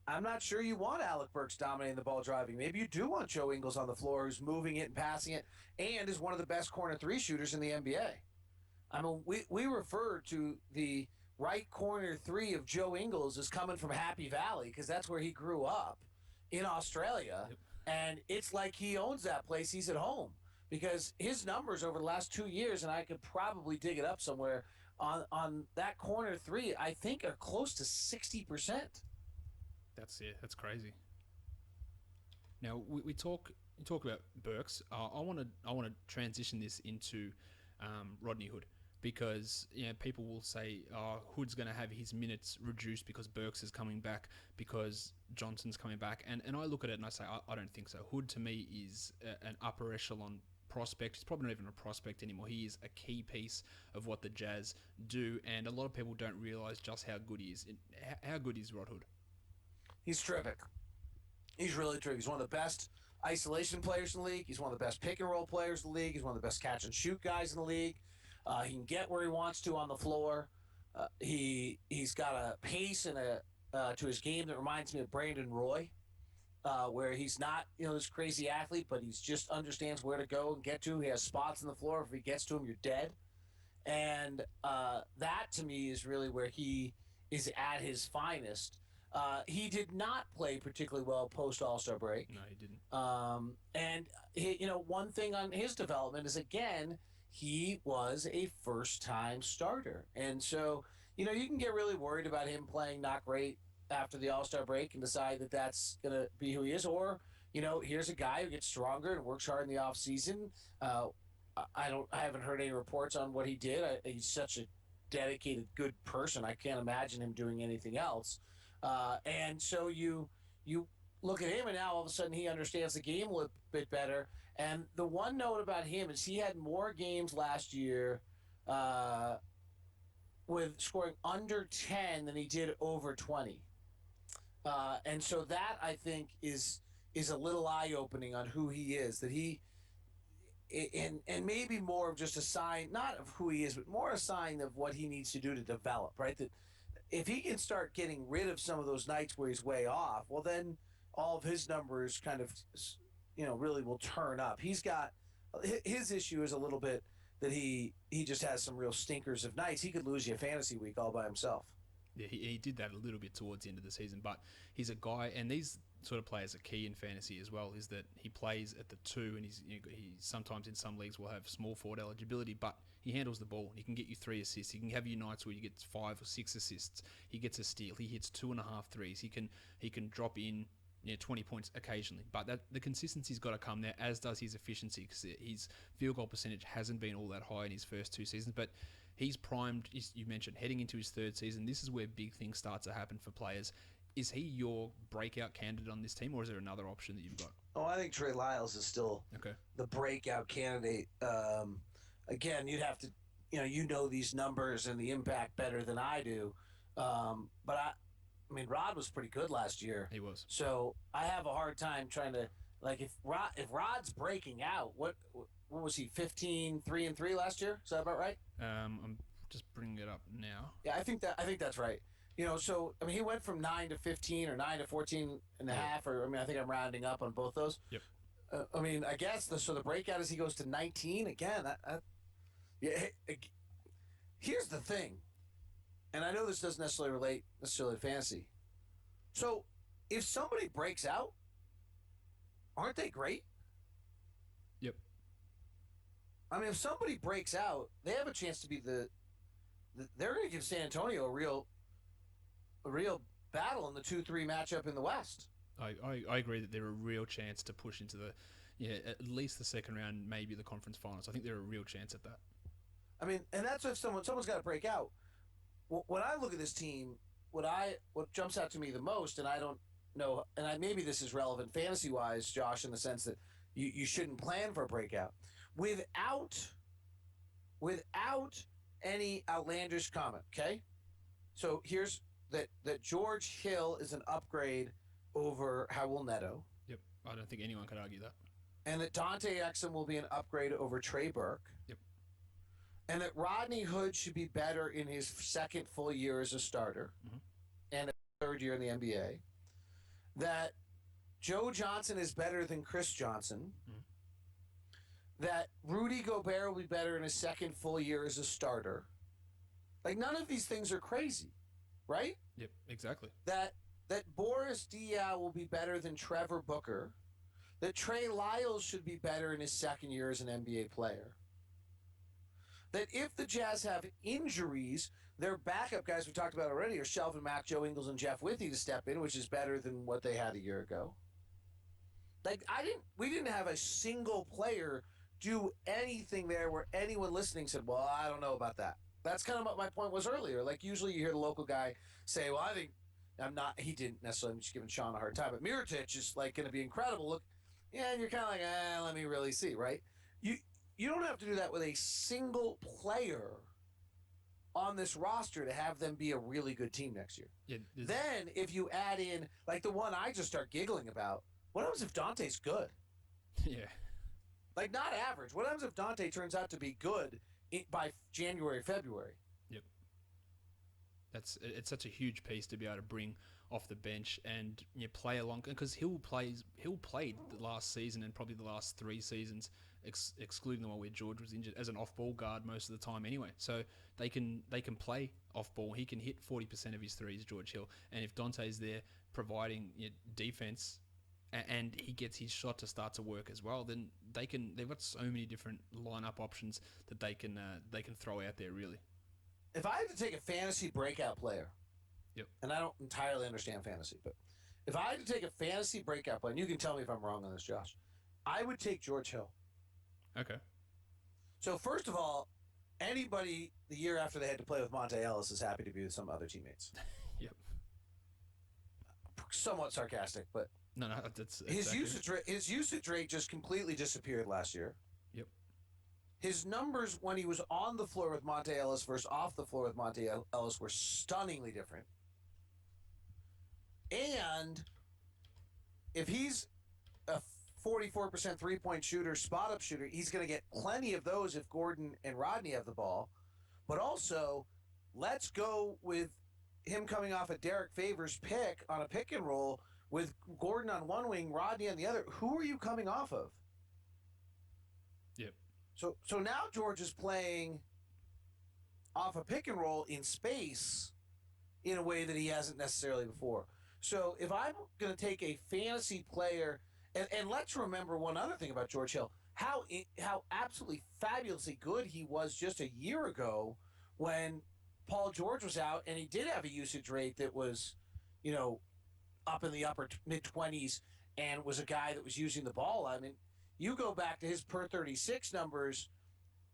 Speaker 3: I'm not sure you want Alec Burks dominating the ball driving. Maybe you do want Joe Ingles on the floor who's moving it and passing it and is one of the best corner three shooters in the NBA. I mean, we refer to the right corner three of Joe Ingles as coming from Happy Valley because that's where he grew up in Australia. Yep. And it's like he owns that place. He's at home because his numbers over the last 2 years, and I could probably dig it up somewhere, on that corner three, I think are close to 60%.
Speaker 1: That's it. That's crazy. Now we talk about Burks. I want to transition this into Rodney Hood. Because people will say, "Oh, Hood's going to have his minutes reduced because Burks is coming back, because Johnson's coming back," and I look at it and I say, I don't think so. Hood to me is an upper echelon prospect. He's probably not even a prospect anymore. He is a key piece of what the Jazz do, and a lot of people don't realize just how good he is. How good is Rod Hood?
Speaker 3: He's terrific. He's really terrific. He's one of the best isolation players in the league. He's one of the best pick and roll players in the league. He's one of the best catch and shoot guys in the league. He can get where he wants to on the floor. He's got a pace and to his game that reminds me of Brandon Roy, where he's not this crazy athlete, but he just understands where to go and get to. He has spots on the floor. If he gets to him, you're dead. And that to me is really where he is at his finest. He did not play particularly well post All-Star break.
Speaker 1: No, he didn't.
Speaker 3: And one thing on his development is, again, he was a first-time starter. And so, you can get really worried about him playing not great after the All-Star break and decide that that's going to be who he is. Or, here's a guy who gets stronger and works hard in the offseason. I haven't heard any reports on what he did. He's such a dedicated, good person. I can't imagine him doing anything else. And so you look at him, and now all of a sudden he understands the game a little bit better. And the one note about him is he had more games last year with scoring under 10 than he did over 20. And so that, I think, is a little eye-opening on who he is, that he and maybe more of just a sign, not of who he is, but more a sign of what he needs to do to develop, right? That if he can start getting rid of some of those nights where he's way off, well, then all of his numbers kind of, really will turn up. He's got his issue is a little bit that he just has some real stinkers of nights. He could lose you a fantasy week all by himself.
Speaker 1: Yeah, he did that a little bit towards the end of the season, but he's a guy, and these sort of players are key in fantasy as well, is that he plays at the 2, and he sometimes in some leagues will have small forward eligibility, but he handles the ball. He can get you 3 assists. He can have you nights where you get 5 or 6 assists. He gets a steal. He hits 2.5 threes. He can drop in 20 points occasionally, but the consistency's got to come there, as does his efficiency, because his field goal percentage hasn't been all that high in his first 2 seasons, but he's primed, you mentioned, heading into his 3rd season. This is where big things start to happen for players. Is he your breakout candidate on this team, or is there another option that you've got?
Speaker 3: Oh, I think Trey Lyles is still the breakout candidate. Again, you'd have to, these numbers and the impact better than I do. But I mean, Rod was pretty good last year.
Speaker 1: He was.
Speaker 3: So I have a hard time trying to, if Rod's breaking out, what was he, 15, 3-3 last year? Is that about right?
Speaker 1: I'm just bringing it up now.
Speaker 3: Yeah, I think that's right. So I mean, he went from 9 to 15 or 9 to 14 and a half, or I think I'm rounding up on both those.
Speaker 1: Yep.
Speaker 3: I mean, I guess the breakout is he goes to 19 again. Here's the thing, and I know this doesn't necessarily relate to fantasy. So if somebody breaks out, aren't they great?
Speaker 1: Yep.
Speaker 3: I mean, if somebody breaks out, they have a chance to be they're going to give San Antonio a real battle in the 2-3 matchup in the West.
Speaker 1: I agree that they're a real chance to push into at least the second round, maybe the conference finals. I think they're a real chance at that.
Speaker 3: I mean, and that's if someone's got to break out. When I look at this team, what jumps out to me the most, and I don't know, and maybe this is relevant fantasy-wise, Josh, in the sense that you shouldn't plan for a breakout. Without any outlandish comment, okay? So here's that George Hill is an upgrade over Raul Neto.
Speaker 1: Yep, I don't think anyone could argue that.
Speaker 3: And that Dante Exum will be an upgrade over Trey Burke.
Speaker 1: Yep.
Speaker 3: And that Rodney Hood should be better in his 2nd full year as a starter, and a 3rd year in the NBA. That Joe Johnson is better than Chris Johnson. That Rudy Gobert will be better in his 2nd full year as a starter. None of these things are crazy, right?
Speaker 1: Yep, exactly.
Speaker 3: That Boris Diaw will be better than Trevor Booker. That Trey Lyles should be better in his 2nd year as an NBA player. That if the Jazz have injuries, their backup guys we talked about already are Shelvin Mack, Joe Ingles, and Jeff Withey to step in, which is better than what they had a year ago. We didn't have a single player do anything there where anyone listening said, well, I don't know about that. That's kind of what my point was earlier. Like, usually you hear the local guy say, well, I think I'm not, he didn't necessarily, I'm just giving Sean a hard time, but Mirotic is like going to be incredible. Look, yeah, and you're kind of like, let me really see, right? You, you don't have to do that with a single player on this roster to have them be a really good team next year.
Speaker 1: Yeah,
Speaker 3: then if you add in, like the one I just start giggling about, what happens if Dante's good?
Speaker 1: yeah.
Speaker 3: Like, not average. What happens if Dante turns out to be good by January, February?
Speaker 1: Yep. It's such a huge piece to be able to bring off the bench and play along, because he'll played the last season and probably the last 3 seasons, excluding the one where George was injured, as an off-ball guard most of the time anyway. So they can play off-ball. He can hit 40% of his threes, George Hill, and if Dante's there providing defense, and he gets his shot to start to work as well, then they've got so many different lineup options that they can throw out there, really.
Speaker 3: If I had to take a fantasy breakout player,
Speaker 1: Yep.
Speaker 3: and I don't entirely understand fantasy, but if I had to take a fantasy breakout player, and you can tell me if I'm wrong on this, Josh, I would take George Hill.
Speaker 1: Okay.
Speaker 3: So first of all, anybody the year after they had to play with Monte Ellis is happy to be with some other teammates.
Speaker 1: Yep.
Speaker 3: Somewhat sarcastic, but
Speaker 1: No, that's
Speaker 3: his usage rate just completely disappeared last year.
Speaker 1: Yep.
Speaker 3: His numbers when he was on the floor with Monte Ellis versus off the floor with Monte Ellis were stunningly different. And if he's a 44% three-point shooter, spot-up shooter, he's going to get plenty of those if Gordon and Rodney have the ball. But also, let's go with him coming off a Derek Favors pick on a pick and roll with Gordon on one wing, Rodney on the other. Who are you coming off of?
Speaker 1: Yep.
Speaker 3: So now George is playing off a pick and roll in space in a way that he hasn't necessarily before. So if I'm going to take a fantasy player, and let's remember one other thing about George Hill, how absolutely fabulously good he was just a year ago when Paul George was out, and he did have a usage rate that was, up in the upper mid-20s, and was a guy that was using the ball. I mean, you go back to his per 36 numbers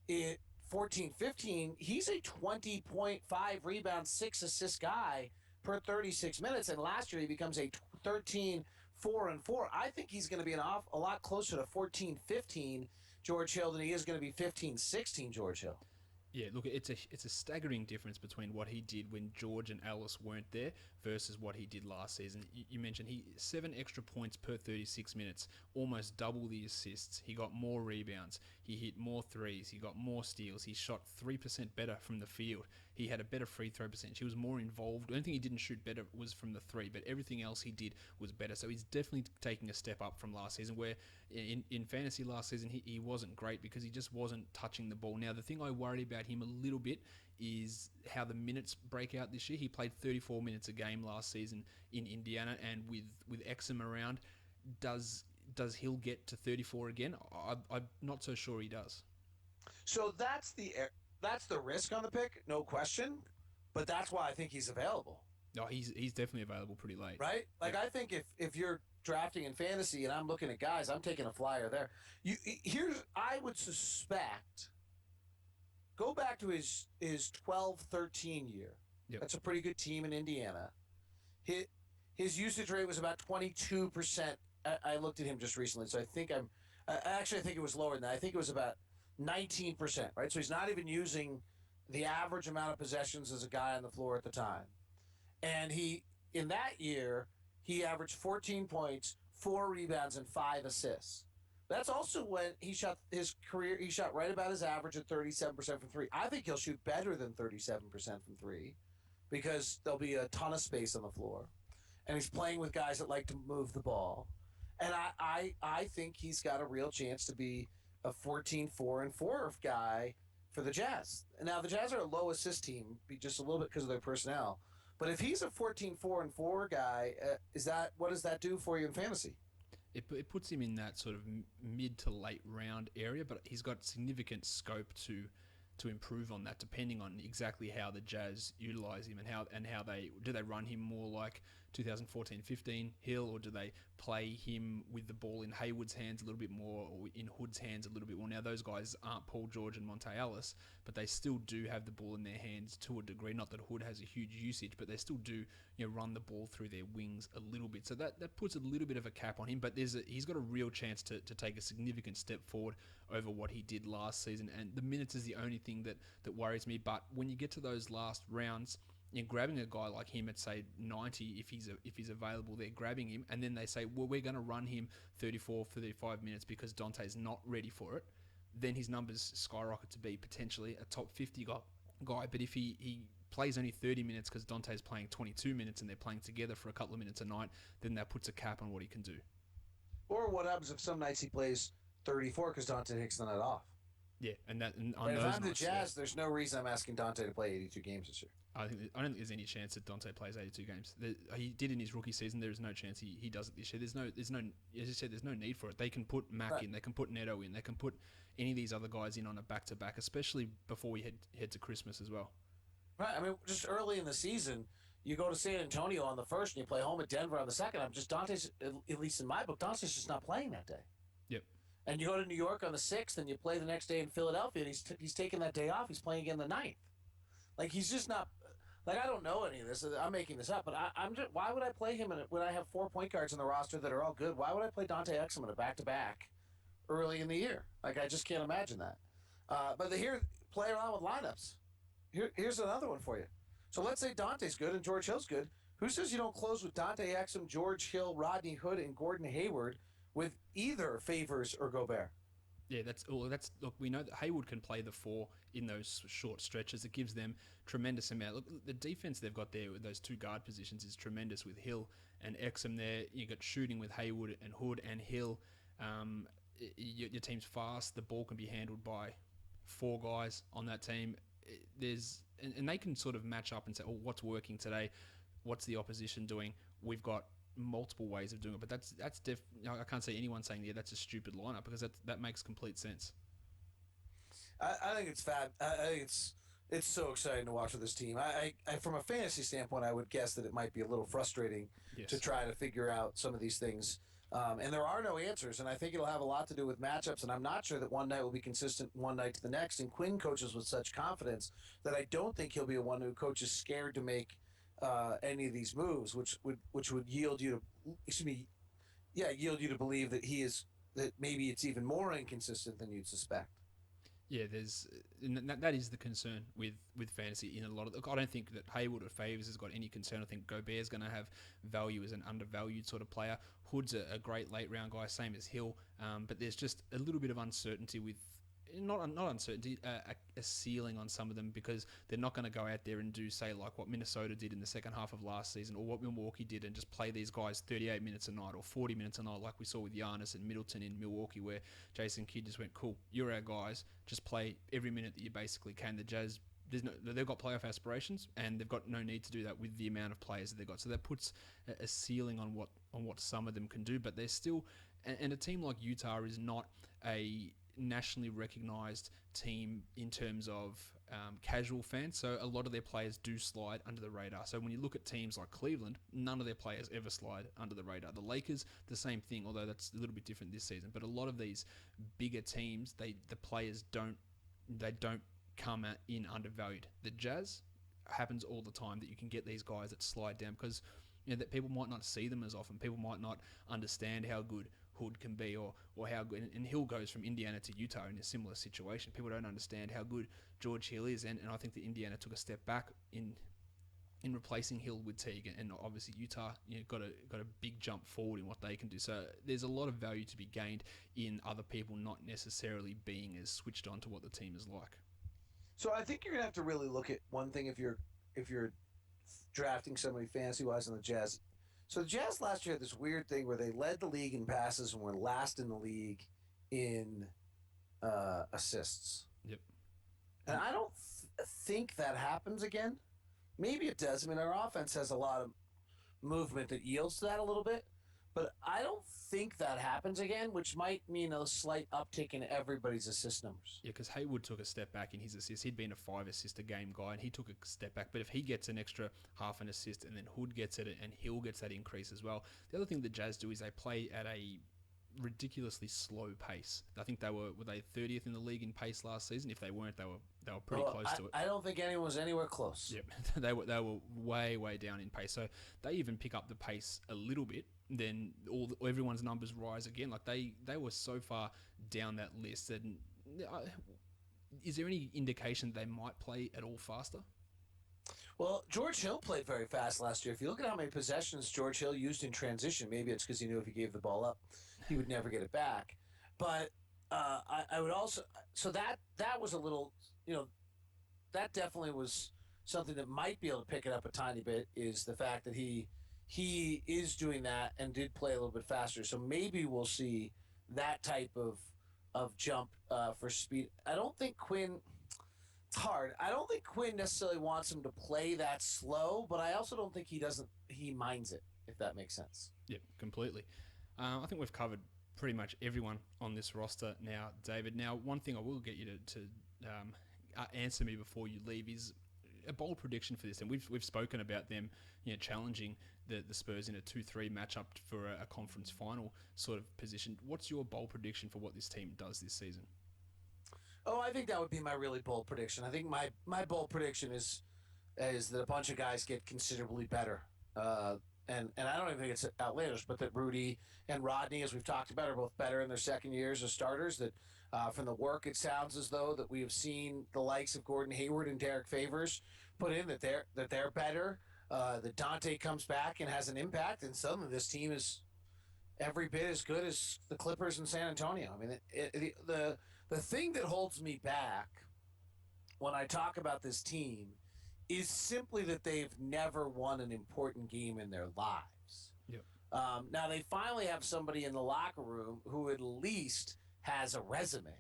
Speaker 3: in 14-15, he's a 20.5 rebound, 6 assist guy per 36 minutes, and last year he becomes a 13 4-4. I think he's going to be a lot closer to 14-15 George Hill than he is going to be 15-16 George Hill.
Speaker 1: Yeah, look, it's a staggering difference between what he did when George and Ellis weren't there versus what he did last season. You mentioned 7 extra points per 36 minutes, almost double the assists. He got more rebounds. He hit more threes. He got more steals. He shot 3% better from the field. He had a better free throw percentage. He was more involved. The only thing he didn't shoot better was from the 3, but everything else he did was better. So he's definitely taking a step up from last season, where in fantasy last season he wasn't great because he just wasn't touching the ball. Now, the thing I worry about him a little bit is how the minutes break out this year. He played 34 minutes a game last season in Indiana, and with Exum around, does Hill get to 34 again? I'm not so sure he does.
Speaker 3: So that's the risk on the pick, no question. But that's why I think he's available.
Speaker 1: No, he's definitely available pretty late.
Speaker 3: Right? Like, yeah. I think if you're drafting in fantasy and I'm looking at guys, I'm taking a flyer there. I would suspect, go back to his 12-13 year.
Speaker 1: Yep.
Speaker 3: That's a pretty good team in Indiana. His usage rate was about 22%. I looked at him just recently, so I think I think it was lower than that. I think it was about 19%, right? So he's not even using the average amount of possessions as a guy on the floor at the time. And in that year, he averaged 14 points, 4 rebounds, and 5 assists. That's also when he shot right about his average at 37% from 3. I think he'll shoot better than 37% from 3 because there'll be a ton of space on the floor. And he's playing with guys that like to move the ball. And I think he's got a real chance to be a 14-4-4 guy for the Jazz. Now, the Jazz are a low assist team, just a little bit because of their personnel. But if he's a 14-4-4 guy, what does that do for you in fantasy?
Speaker 1: It puts him in that sort of mid to late round area, but he's got significant scope to to improve on that, depending on exactly how the Jazz utilize him and how they run him more like 2014-15 Hill, or do they play him with the ball in Hayward's hands a little bit more, or in Hood's hands a little bit more? Now those guys aren't Paul George and Monte Ellis, but they still do have the ball in their hands to a degree. Not that Hood has a huge usage, but they still do run the ball through their wings a little bit. So that puts a little bit of a cap on him, but he's got a real chance to take a significant step forward over what he did last season. And the minutes is the only thing that worries me. But when you get to those last rounds, grabbing a guy like him at say 90, if he's available, they're grabbing him, and then they say, well, we're going to run him 35 minutes because Dante's not ready for it. Then his numbers skyrocket to be potentially a top 50 guy. But if he plays only 30 minutes because Dante's playing 22 minutes and they're playing together for a couple of minutes a night, then that puts a cap on what he can do.
Speaker 3: Or what happens if some nights he plays 34 because Dante takes the night off?
Speaker 1: Yeah, and on
Speaker 3: if
Speaker 1: those
Speaker 3: I'm the
Speaker 1: nights,
Speaker 3: Jazz, there's no reason I'm asking Dante to play 82 games this year.
Speaker 1: I don't think there's any chance that Dante plays 82 games. He did in his rookie season. There is no chance he does it this year. There's no, as you said, there's no need for it. They can put Mac in, they can put Neto in, they can put any of these other guys in on a back-to-back, especially before we head to Christmas as well.
Speaker 3: Right. I mean, just early in the season, you go to San Antonio on the first and you play home at Denver on the second. Dante's, at least in my book, Dante's just not playing that day.
Speaker 1: Yep.
Speaker 3: And you go to New York on the 6th and you play the next day in Philadelphia, and he's taking that day off. He's playing again the 9th. Like, he's just not. Like, I don't know any of this. I'm making this up, but I'm just. Why would I play him when I have 4 point guards in the roster that are all good? Why would I play Dante Exum in a back-to-back early in the year? Like, I just can't imagine that. But play around with lineups. Here's another one for you. So let's say Dante's good and George Hill's good. Who says you don't close with Dante Exum, George Hill, Rodney Hood, and Gordon Hayward with either Favors or Gobert?
Speaker 1: Yeah, look, we know that Hayward can play the 4 in those short stretches. It gives them tremendous amount. Look, the defense they've got there with those 2 guard positions is tremendous with Hill and Exum there. You got shooting with Hayward and Hood and Hill. Your team's fast. The ball can be handled by 4 guys on that team. And they can sort of match up and say, oh, what's working today? What's the opposition doing? We've got multiple ways of doing it, but I can't see anyone saying, yeah, that's a stupid lineup, because that makes complete sense.
Speaker 3: I think it's fab. I think it's so exciting to watch with this team. I from a fantasy standpoint, I would guess that it might be a little frustrating to try to figure out some of these things. And there are no answers, and I think it'll have a lot to do with matchups, and I'm not sure that one night will be consistent one night to the next. And Quinn coaches with such confidence that I don't think he'll be a one who coaches scared to make any of these moves, which would yield you to believe that that maybe it's even more inconsistent than you'd suspect.
Speaker 1: Yeah, that is the concern with fantasy in a lot of. Look, I don't think that Hayward or Favors has got any concern. I think Gobert's going to have value as an undervalued sort of player. Hood's a great late round guy, same as Hill. But there's just a little bit of uncertainty with. Not uncertainty, a ceiling on some of them, because they're not going to go out there and do, say, like what Minnesota did in the second half of last season, or what Milwaukee did, and just play these guys 38 minutes a night or 40 minutes a night, like we saw with Giannis and Middleton in Milwaukee, where Jason Kidd just went, cool, you're our guys, just play every minute that you basically can. The Jazz, they've got playoff aspirations, and they've got no need to do that with the amount of players that they've got. So that puts a ceiling on what some of them can do, but they're still, and a team like Utah is not a nationally recognized team in terms of casual fans, so a lot of their players do slide under the radar. So when you look at teams like Cleveland, none of their players ever slide under the radar. The Lakers, the same thing, although that's a little bit different this season. But a lot of these bigger teams, the players don't come in undervalued. The Jazz happens all the time that you can get these guys that slide down, because that people might not see them as often. People might not understand how good Hood can be, or how good, and Hill goes from Indiana to Utah in a similar situation. People don't understand how good George Hill is, and I think that Indiana took a step back in replacing Hill with Teague, and obviously Utah got a big jump forward in what they can do. So there's a lot of value to be gained in other people not necessarily being as switched on to what the team is like.
Speaker 3: So I think you're gonna have to really look at one thing if you're drafting somebody fantasy wise on the Jazz. So the Jazz last year had this weird thing where they led the league in passes and were last in the league in assists.
Speaker 1: Yep.
Speaker 3: And I don't think that happens again. Maybe it does. I mean, our offense has a lot of movement that yields to that a little bit. But I don't think that happens again, which might mean a slight uptick in everybody's assist numbers.
Speaker 1: Yeah, because Haywood took a step back in his assists. He'd been a 5 assist a game guy, and he took a step back. But if he gets an extra half an assist, and then Hood gets it, and Hill gets that increase as well. The other thing the Jazz do is they play at a ridiculously slow pace. I think were they 30th in the league in pace last season. If they weren't, they were pretty close to it.
Speaker 3: I don't think anyone was anywhere close.
Speaker 1: Yep, they were way down in pace. So they even pick up the pace a little bit. Then everyone's numbers rise again. Like they were so far down that list. And is there any indication they might play at all faster?
Speaker 3: Well, George Hill played very fast last year. If you look at how many possessions George Hill used in transition, maybe it's because he knew if he gave the ball up, he would never get it back. But I would also that was a little, that definitely was something that might be able to pick it up a tiny bit, is the fact that he is doing that and did play a little bit faster. So maybe we'll see that type of jump for speed. I don't think Quinn. It's hard. I don't think Quinn necessarily wants him to play that slow, but I also don't think he minds it, if that makes sense.
Speaker 1: Yep, completely. I think we've covered pretty much everyone on this roster now, David. Now, one thing I will get you to answer me before you leave is a bold prediction for this, and we've spoken about them, challenging the Spurs in a 2-3 matchup for a conference final sort of position. What's your bold prediction for what this team does this season?
Speaker 3: Oh, I think that would be my really bold prediction. I think my bold prediction is that a bunch of guys get considerably better. And I don't even think it's outlandish, but that Rudy and Rodney, as we've talked about, are both better in their second years as starters. That from the work, it sounds as though that we have seen the likes of Gordon Hayward and Derek Favors put in that they're better. That Dante comes back and has an impact, and suddenly this team is every bit as good as the Clippers in San Antonio. I mean, the thing that holds me back when I talk about this team is simply that they've never won an important game in their lives.
Speaker 1: Yep.
Speaker 3: Now, they finally have somebody in the locker room who at least has a resume,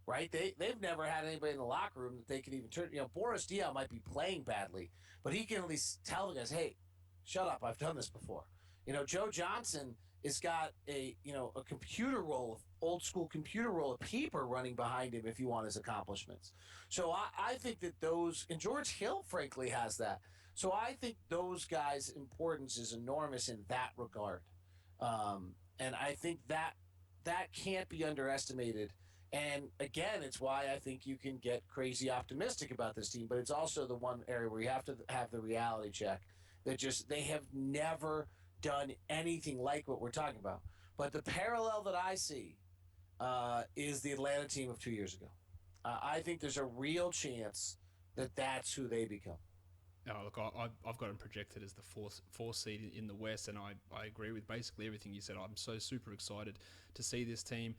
Speaker 3: right? They've never had anybody in the locker room that they can even turn. Boris Diaw might be playing badly, but he can at least tell the guys, hey, shut up, I've done this before. Joe Johnson has got a computer roll, old school computer roll of paper running behind him if you want his accomplishments. So I think that and George Hill frankly has that. So I think those guys' importance is enormous in that regard. And I think that can't be underestimated. And again, it's why I think you can get crazy optimistic about this team, but it's also the one area where you have to have the reality check that they have never done anything like what we're talking about. But the parallel that I see is the Atlanta team of 2 years ago. I think there's a real chance that that's who they become.
Speaker 1: Oh, look, I've got them projected as the fourth seed in the West, and I agree with basically everything you said. I'm so super excited to see this team,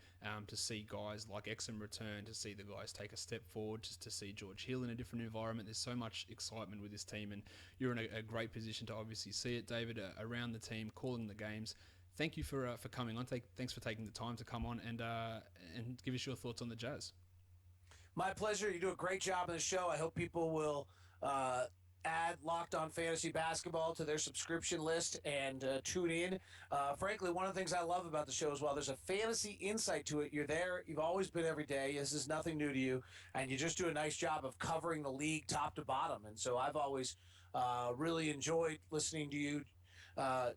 Speaker 1: to see guys like Exum return, to see the guys take a step forward, just to see George Hill in a different environment. There's so much excitement with this team, and you're in a great position to obviously see it, David, around the team, calling the games. Thank you for coming on. Thanks for taking the time to come on and give us your thoughts on the Jazz.
Speaker 3: My pleasure. You do a great job on the show. I hope people will add Locked On Fantasy Basketball to their subscription list and tune in. Frankly, one of the things I love about the show is while there's a fantasy insight to it, you're there. You've always been every day. This is nothing new to you. And you just do a nice job of covering the league top to bottom. And so I've always really enjoyed listening to you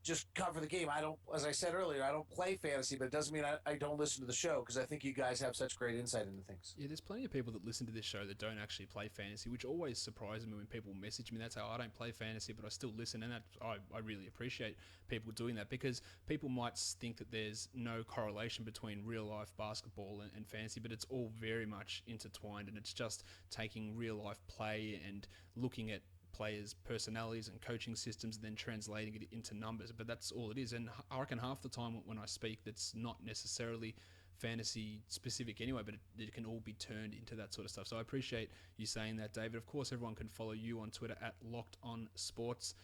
Speaker 3: just cover the game. As I said earlier, I don't play fantasy, but it doesn't mean I don't listen to the show because I think you guys have such great insight into things.
Speaker 1: Yeah, there's plenty of people that listen to this show that don't actually play fantasy, which always surprises me when people message me. That's how I don't play fantasy, but I still listen, and I really appreciate people doing that because people might think that there's no correlation between real life basketball and fantasy, but it's all very much intertwined, and it's just taking real life play and looking at players' personalities and coaching systems and then translating it into numbers. But that's all it is. And I reckon half the time when I speak, that's not necessarily fantasy specific anyway, but it can all be turned into that sort of stuff. So I appreciate you saying that, David. Of course, everyone can follow you on Twitter at Locked On Sports.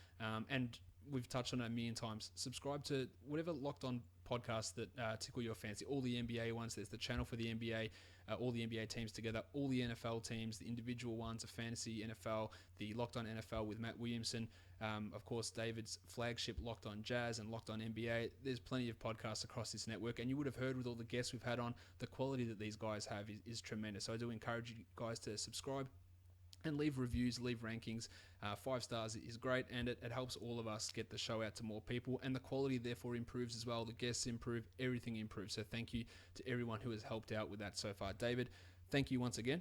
Speaker 1: And we've touched on it a million times. Subscribe to whatever Locked On podcasts that tickle your fancy. All the NBA ones. There's the channel for the NBA, all the NBA teams together, all the NFL teams, the individual ones, a fantasy NFL, the Locked On NFL with Matt Williamson. Of course, David's flagship Locked On Jazz and Locked On NBA. There's plenty of podcasts across this network, and you would have heard with all the guests we've had on, the quality that these guys have is tremendous. So I do encourage you guys to subscribe and leave reviews, leave rankings. 5 stars is great, and it helps all of us get the show out to more people, and the quality therefore improves as well. The guests improve, everything improves. So thank you to everyone who has helped out with that so far. David, thank you once again.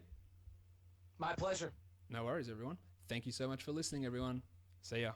Speaker 3: My pleasure.
Speaker 1: No worries, everyone. Thank you so much for listening, everyone. See ya.